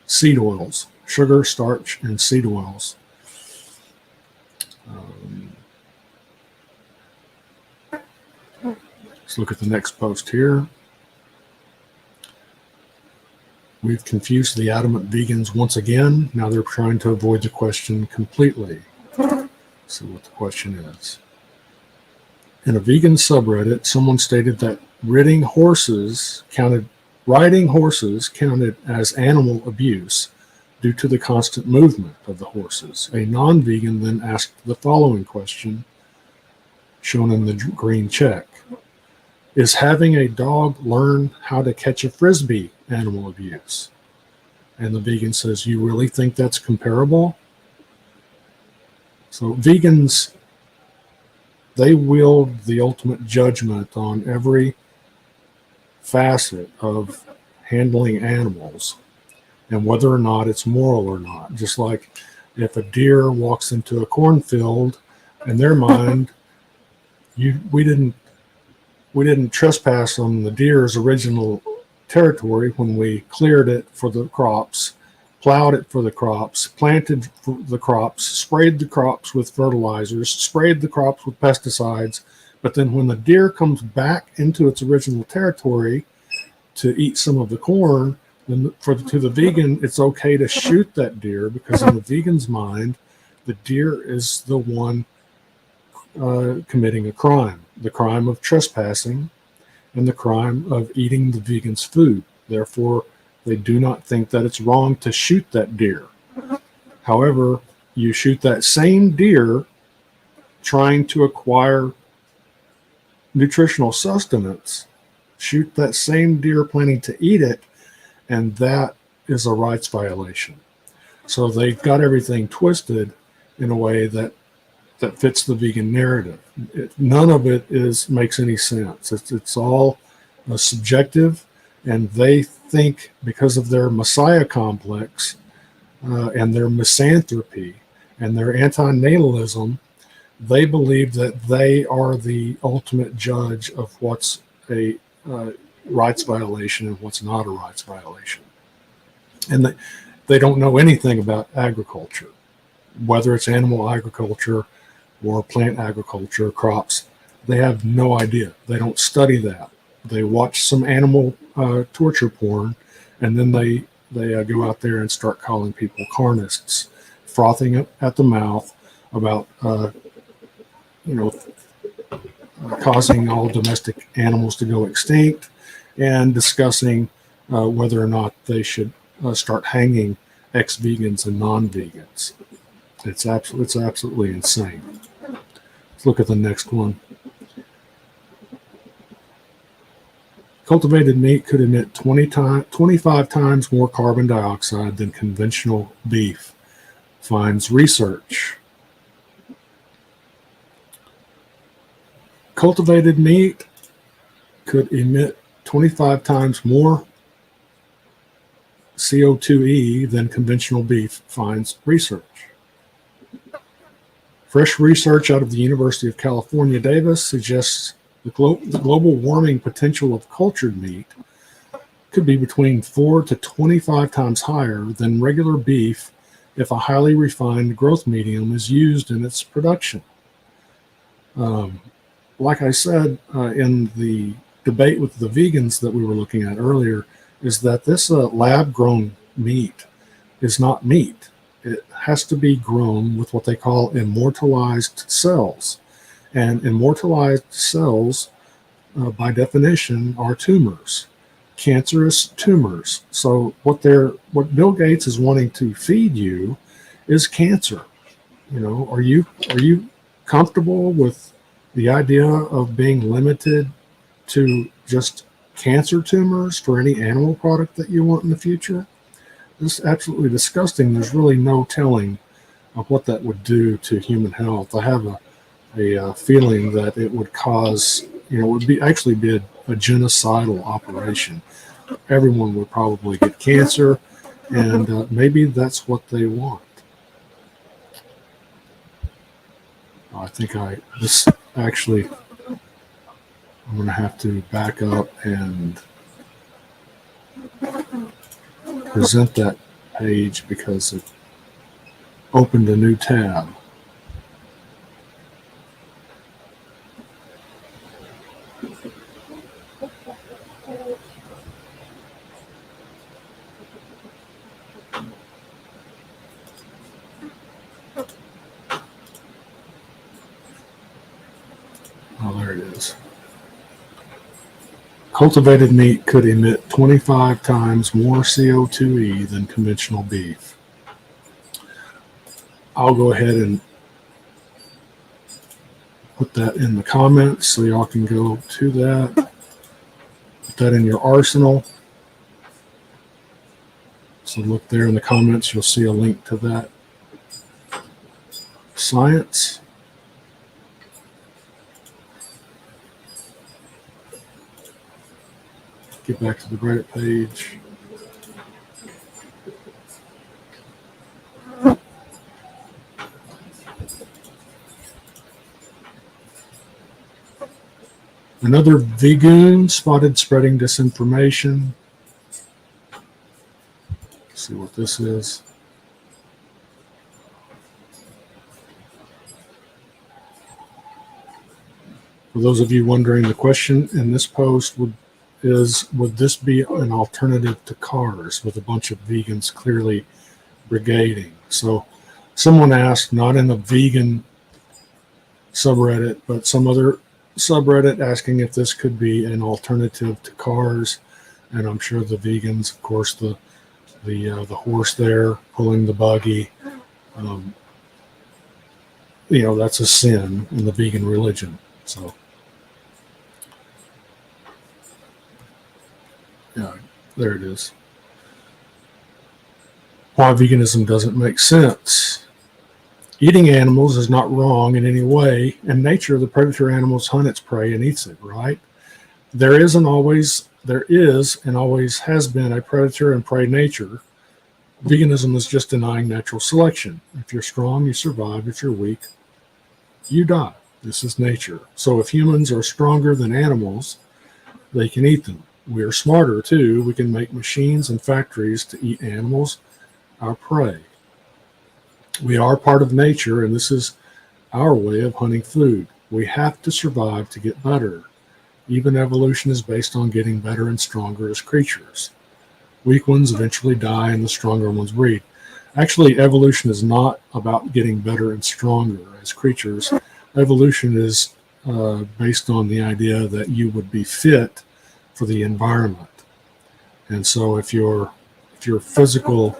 seed oils, sugar, starch, and seed oils. Let's look at the next post here. We've confused the adamant vegans once again. Now they're trying to avoid the question completely. Let's see what the question is. In a vegan subreddit, someone stated that riding horses counted as animal abuse due to the constant movement of the horses. A non-vegan then asked the following question, shown in the green check. Is having a dog learn how to catch a frisbee animal abuse? And the vegan says, you really think that's comparable? So vegans, they wield the ultimate judgment on every facet of handling animals and whether or not it's moral or not. Just like if a deer walks into a cornfield, in their mind, we didn't trespass on the deer's original territory when we cleared it for the crops, plowed it for the crops, planted the crops, sprayed the crops with fertilizers, sprayed the crops with pesticides. But then when the deer comes back into its original territory to eat some of the corn, then to the vegan, it's okay to shoot that deer, because in the vegan's mind, the deer is the one committing a crime, the crime of trespassing and the crime of eating the vegan's food. Therefore, they do not think that it's wrong to shoot that deer. However, you shoot that same deer trying to acquire nutritional sustenance, shoot that same deer planning to eat it, and that is a rights violation. So they've got everything twisted in a way that fits the vegan narrative. None of it makes any sense. It's all subjective, and they think because of their messiah complex and their misanthropy and their antinatalism, they believe that they are the ultimate judge of what's a rights violation and what's not a rights violation. And they don't know anything about agriculture, whether it's animal agriculture or plant agriculture, crops. They have no idea. They don't study that. They watch some animal torture porn, and then they go out there and start calling people carnists, frothing at the mouth about causing all domestic animals to go extinct, and discussing whether or not they should start hanging ex-vegans and non-vegans. It's absolutely insane. Let's look at the next one. Cultivated meat could emit 25 times more carbon dioxide than conventional beef, finds research. Cultivated meat could emit 25 times more CO2e than conventional beef, finds research. Fresh research out of the University of California, Davis suggests the global warming potential of cultured meat could be between 4 to 25 times higher than regular beef if a highly refined growth medium is used in its production. Like I said in the debate with the vegans that we were looking at earlier, is that this lab-grown meat is not meat. It has to be grown with what they call immortalized cells. And immortalized cells, by definition, are tumors. cancerous tumors. So what Bill Gates is wanting to feed you is cancer. You know, are you comfortable with the idea of being limited to just cancer tumors for any animal product that you want in the future? This is absolutely disgusting. There's really no telling of what that would do to human health. I have a feeling that it would cause, it would be a genocidal operation. Everyone would probably get cancer, and maybe that's what they want. I'm going to have to back up and present that page because it opened a new tab. Oh, there it is. Cultivated meat could emit 25 times more CO2e than conventional beef. I'll go ahead and put that in the comments so y'all can go to that. Put that in your arsenal. So look there in the comments, you'll see a link to that science. Get back to the Reddit page. Another vegan spotted spreading disinformation. Let's see what this is. For those of you wondering, the question in this post would this be an alternative to cars, with a bunch of vegans clearly brigading? So someone asked, not in a vegan subreddit, but some other subreddit, asking if this could be an alternative to cars. And I'm sure the vegans, of course, the horse there pulling the buggy, that's a sin in the vegan religion. So yeah, there it is. Why veganism doesn't make sense. Eating animals is not wrong in any way. In nature, the predator animals hunt its prey and eats it, right? There is and always has been a predator and prey nature. Veganism is just denying natural selection. If you're strong, you survive. If you're weak, you die. This is nature. So if humans are stronger than animals, they can eat them. We are smarter too. We can make machines and factories to eat animals, our prey. We are part of nature, and this is our way of hunting food. We have to survive to get better. Even evolution is based on getting better and stronger as creatures. Weak ones eventually die and the stronger ones breed. Actually, evolution is not about getting better and stronger as creatures. Evolution is based on the idea that you would be fit for the environment. And so if your physical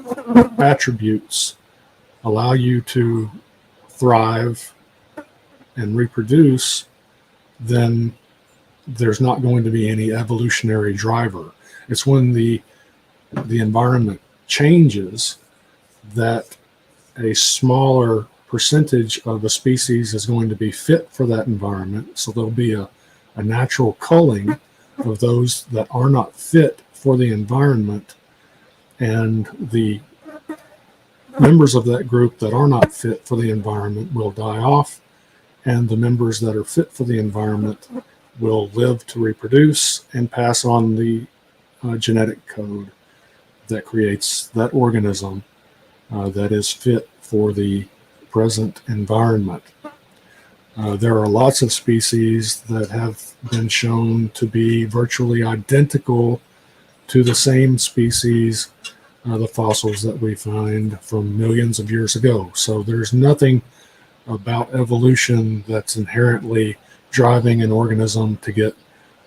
attributes allow you to thrive and reproduce, then there's not going to be any evolutionary driver. It's when the environment changes that a smaller percentage of a species is going to be fit for that environment. So there'll be a natural culling of those that are not fit for the environment, and the members of that group that are not fit for the environment will die off, and the members that are fit for the environment will live to reproduce and pass on the genetic code that creates that organism that is fit for the present environment. There are lots of species that have been shown to be virtually identical to the same species, the fossils that we find from millions of years ago. So there's nothing about evolution that's inherently driving an organism to get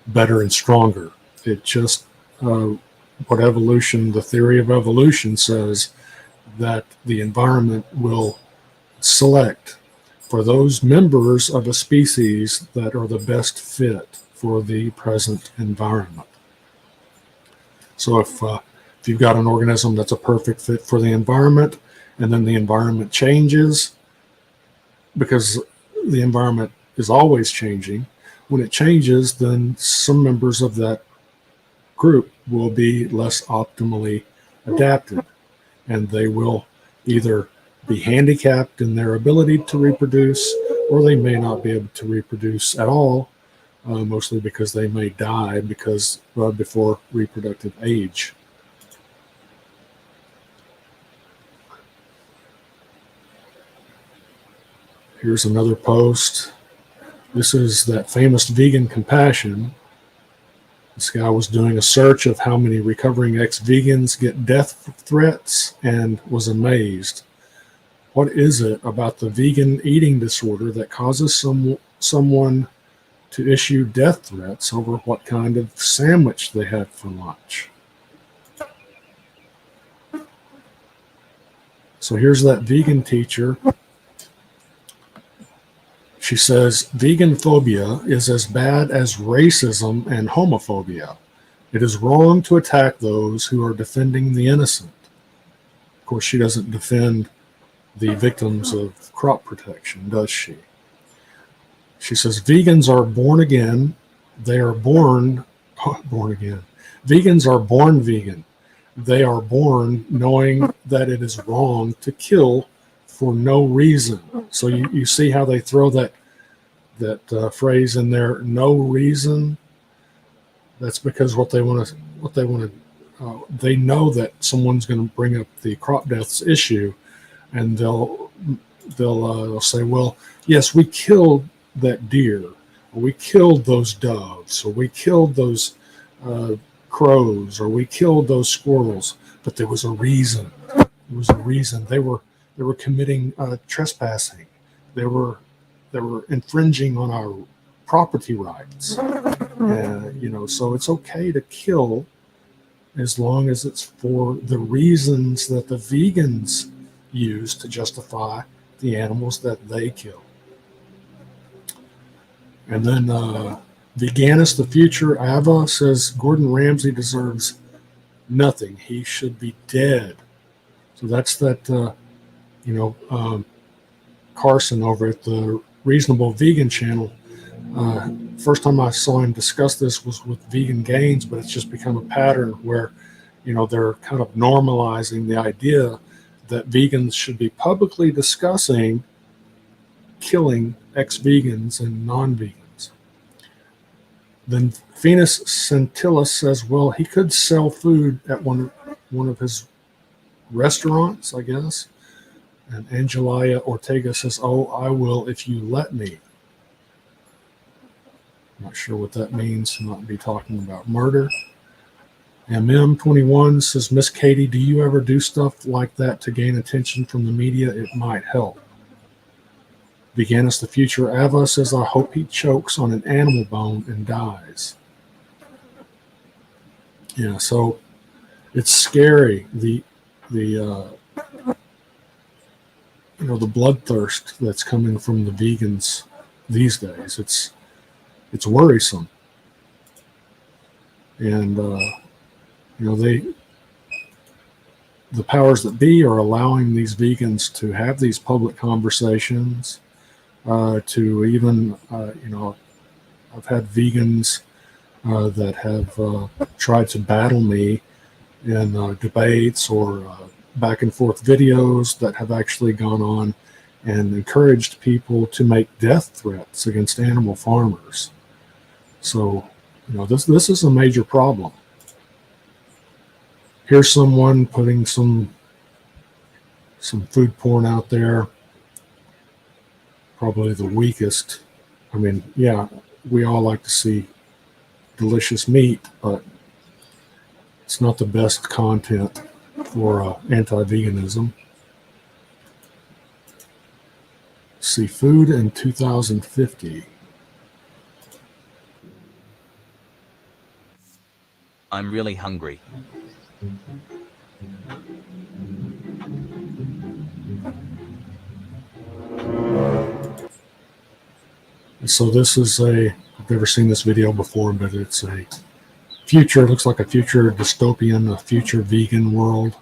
better and stronger. It just what evolution, the theory of evolution says that the environment will select for those members of a species that are the best fit for the present environment. So if you've got an organism that's a perfect fit for the environment, and then the environment changes, because the environment is always changing, when it changes, then some members of that group will be less optimally adapted, and they will either be handicapped in their ability to reproduce, or they may not be able to reproduce at all, mostly because they may die before reproductive age. Here's another post. This is that famous vegan compassion. This guy was doing a search of how many recovering ex-vegans get death threats and was amazed. What is it about the vegan eating disorder that causes someone to issue death threats over what kind of sandwich they had for lunch? So here's that vegan teacher. She says, vegan phobia is as bad as racism and homophobia. It is wrong to attack those who are defending the innocent. Of course, she doesn't defend the victims of crop protection, does she? She says, vegans are born again. They are born again. Vegans are born vegan. They are born knowing that it is wrong to kill for no reason. So you see how they throw that phrase in there, no reason. That's because they know that someone's going to bring up the crop deaths issue, and they'll say, well, yes, we killed that deer, or we killed those doves, or we killed those crows, or we killed those squirrels, but there was a reason. There was a reason. They were committing trespassing. They were infringing on our property rights. So it's okay to kill as long as it's for the reasons that the vegans use to justify the animals that they kill. And then Veganist the Future, Ava, says Gordon Ramsay deserves nothing. He should be dead. So that's that, Carson over at the Reasonable Vegan channel. First time I saw him discuss this was with Vegan Gains, but it's just become a pattern where, they're kind of normalizing the idea that vegans should be publicly discussing killing ex-vegans and non-vegans. Then Venus Centillus says, well, he could sell food at one of his restaurants, I guess. And Angelia Ortega says, oh, I will if you let me. Not sure what that means. I might be talking about murder. MM21 says, Miss Katie, do you ever do stuff like that to gain attention from the media? It might help. Veganist the Future Ava says, I hope he chokes on an animal bone and dies. Yeah, so it's scary. The bloodthirst that's coming from the vegans these days. It's worrisome. And the powers that be are allowing these vegans to have these public conversations, to even, I've had vegans that have tried to battle me in debates or back and forth videos that have actually gone on and encouraged people to make death threats against animal farmers. So, this is a major problem. Here's someone putting some food porn out there. Probably the weakest. I mean, yeah, we all like to see delicious meat, but it's not the best content for anti-veganism. See, food in 2050. I'm really hungry. So this is I've never seen this video before, but it's a future, looks like a future dystopian, a future vegan world.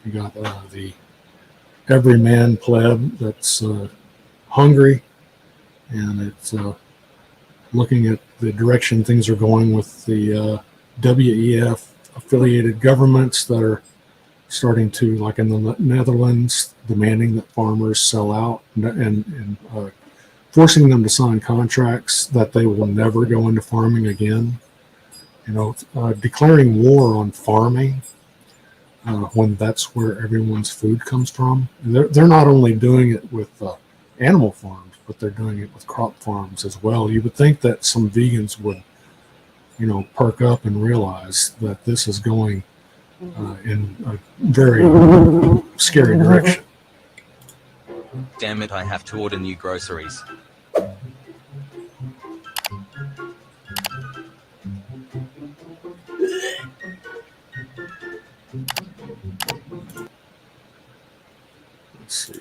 You got the everyman pleb that's hungry, and it's looking at the direction things are going with the WEF affiliated governments that are starting to, like in the Netherlands, demanding that farmers sell out and forcing them to sign contracts that they will never go into farming again. You know, declaring war on farming when that's where everyone's food comes from. And they're not only doing it with animal farms, but they're doing it with crop farms as well. You would think that some vegans would, you know, perk up and realize that this is going in a very scary direction. Damn it, I have to order new groceries. Let's see.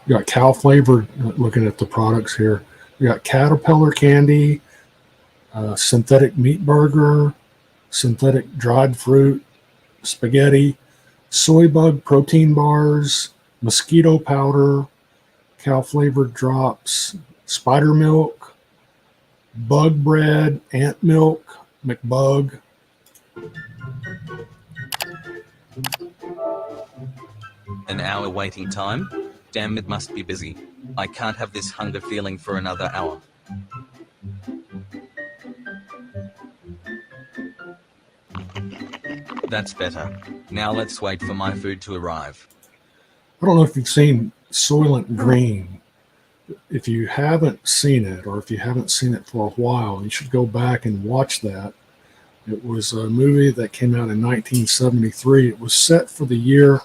You got cow flavored, looking at the products here. You got caterpillar candy, synthetic meat burger, synthetic dried fruit, spaghetti, soy bug protein bars, mosquito powder, cow flavored drops, spider milk, bug bread, ant milk, McBug. An hour waiting time? Damn, it must be busy. I can't have this hunger feeling for another hour. That's better. Now let's wait for my food to arrive. I don't know if you've seen Soylent Green. If you haven't seen it, or if you haven't seen it for a while, you should go back and watch that. It was a movie that came out in 1973. It was set for the year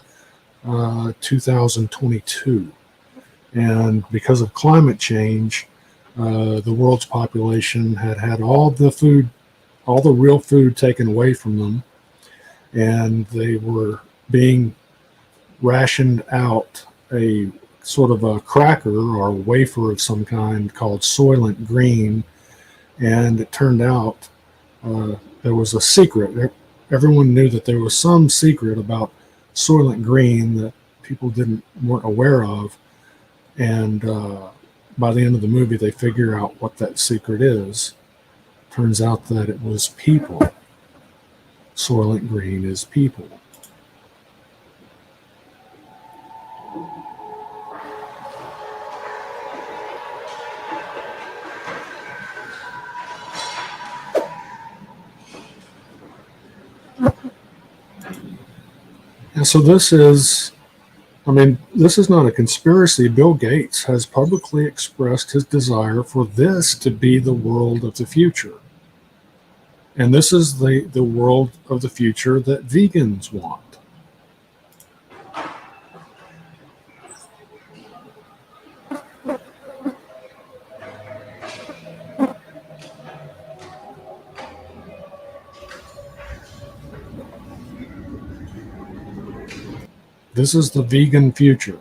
2022. And because of climate change, the world's population had all the food, all the real food taken away from them. And they were being rationed out a sort of a cracker or a wafer of some kind called Soylent Green. And it turned out there was a secret. Everyone knew that there was some secret about Soylent Green that people weren't aware of. And by the end of the movie, they figure out what that secret is. Turns out that it was people. Soylent Green is people. And so this is not a conspiracy. Bill Gates has publicly expressed his desire for this to be the world of the future. And this is the world of the future that vegans want. This is the vegan future.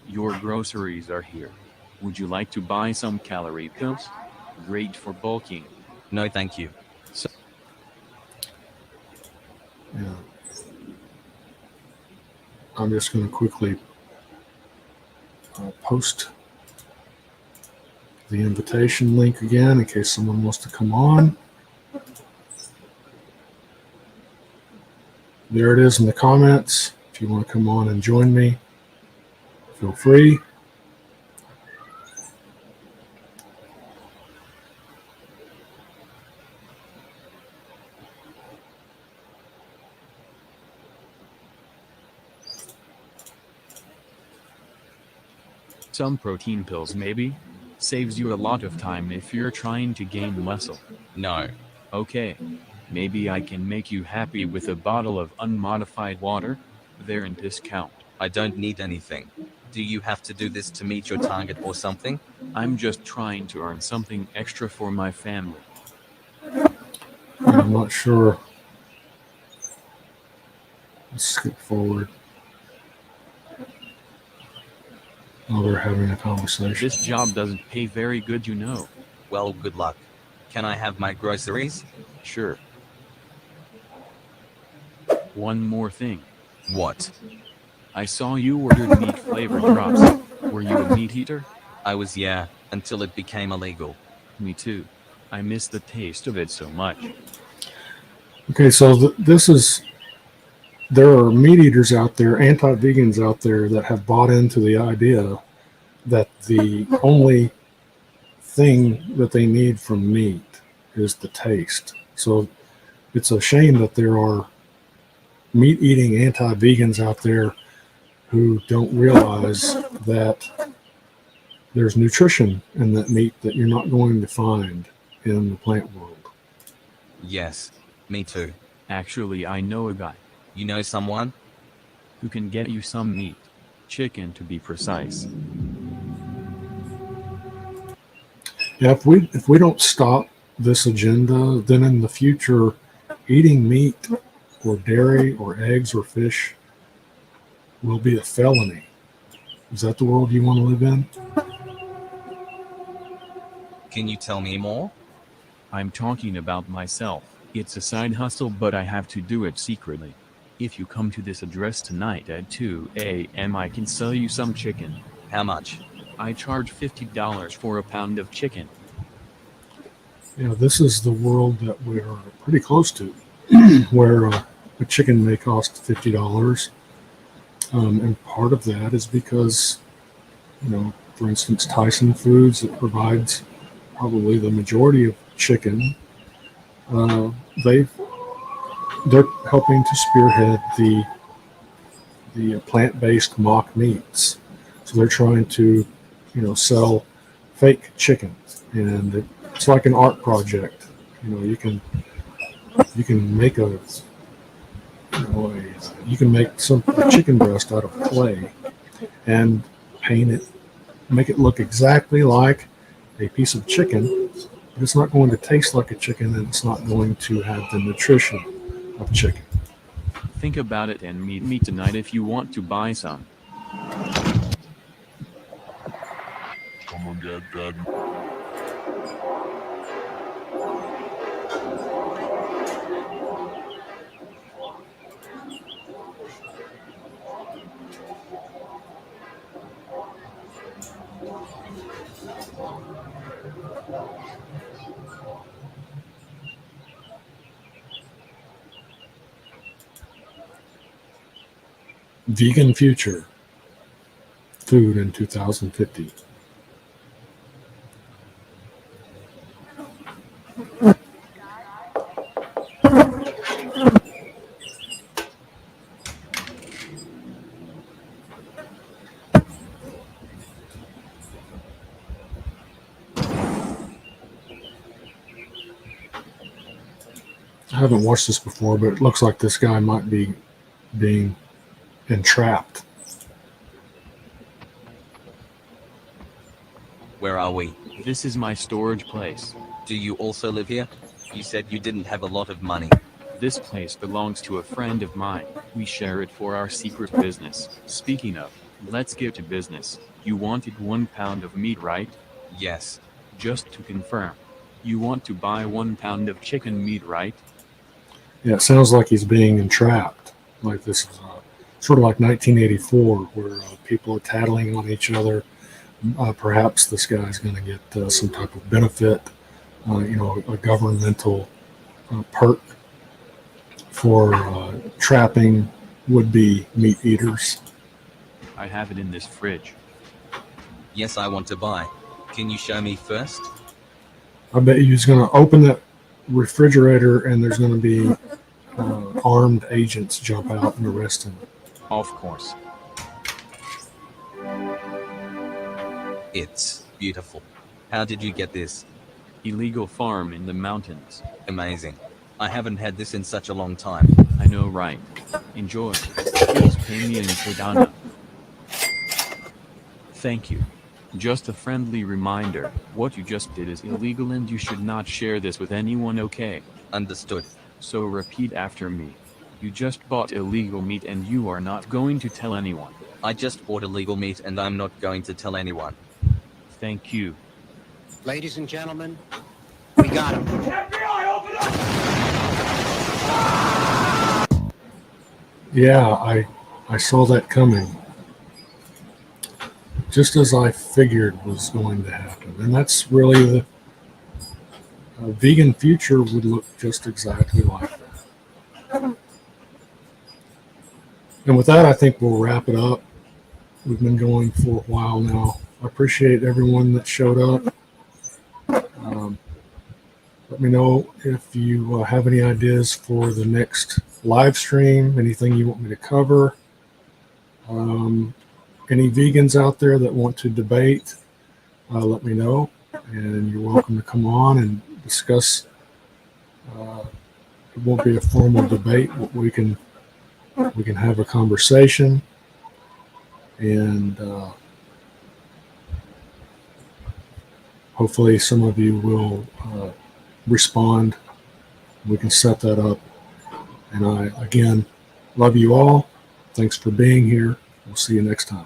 Your groceries are here. Would you like to buy some calorie pills? Great for bulking. No, thank you. Yeah. I'm just going to quickly post the invitation link again in case someone wants to come on. There it is in the comments. If you want to come on and join me, feel free. Some protein pills maybe? Saves you a lot of time if you're trying to gain muscle. No. Okay. Maybe I can make you happy with a bottle of unmodified water. They're in discount. I don't need anything. Do you have to do this to meet your target or something? I'm just trying to earn something extra for my family. I'm not sure. Let's skip forward. Oh, they're having a conversation. This job doesn't pay very good, you know. Well, good luck. Can I have my groceries? Sure. One more thing. What? I saw you ordered meat flavored drops. Were you a meat eater? I was, yeah, until it became illegal. Me too. I miss the taste of it so much. Okay, so there are meat eaters out there, anti-vegans out there that have bought into the idea that the only thing that they need from meat is the taste. So it's a shame that there are meat-eating anti-vegans out there who don't realize that there's nutrition in that meat that you're not going to find in the plant world. Yes, me too. Actually, I know a guy You know someone? who can get you some meat. Chicken, to be precise. Yeah, if we don't stop this agenda, then in the future, eating meat or dairy or eggs or fish will be a felony. Is that the world you want to live in? Can you tell me more? I'm talking about myself. It's a side hustle, but I have to do it secretly. If you come to this address tonight at 2 a.m., I can sell you some chicken. How much? I charge $50 for a pound of chicken. You know, this is the world that we're pretty close to, where a chicken may cost $50. And part of that is because, you know, for instance, Tyson Foods, that provides probably the majority of chicken, they're helping to spearhead the plant-based mock meats. So they're trying to, you know, sell fake chicken, and it's like an art project. You know, you can make a you can make a chicken breast out of clay and paint it, make it look exactly like a piece of chicken, but it's not going to taste like a chicken, and it's not going to have the nutrition of chicken. Think about it and meet me tonight if you want to buy some. Vegan future food in 2050. I haven't watched this before, but it looks like this guy might be being entrapped. Where are we? This is my storage place. Do you also live here? You said you didn't have a lot of money. This place belongs to a friend of mine. We share it for our secret business. Speaking of, let's get to business. You wanted 1 pound of meat, right? Yes. Just to confirm, you want to buy 1 pound of chicken meat, right? Yeah, it sounds like he's being entrapped. Like this is sort of like 1984, where people are tattling on each other. Perhaps this guy's going to get some type of benefit, you know, a governmental perk for trapping would-be meat eaters. I have it in this fridge. Yes, I want to buy. Can you show me first? I bet he's going to open that refrigerator and there's going to be armed agents jump out and arrest him. Of course. It's beautiful. How did you get this? illegal farm in the mountains. Amazing. I haven't had this in such a long time. I know, right? Enjoy. Please pay me in Cardano. Thank you. Just a friendly reminder, what you just did is illegal and you should not share this with anyone, okay? Understood. So repeat after me. You just bought illegal meat and you are not going to tell anyone. I just bought illegal meat and I'm not going to tell anyone. Thank you. Ladies and gentlemen, we got him. Yeah, I saw that coming. Just as I figured was going to happen. And that's really the vegan future would look just exactly like that. And with that, I think we'll wrap it up. We've been going for a while now. I appreciate everyone that showed up. Let me know if you have any ideas for the next live stream, anything you want me to cover. Any vegans out there that want to debate, let me know. And you're welcome to come on and discuss. It won't be a formal debate, but we can have a conversation. And hopefully some of you will respond. We can set that up. And I, again, love you all. Thanks for being here. We'll see you next time.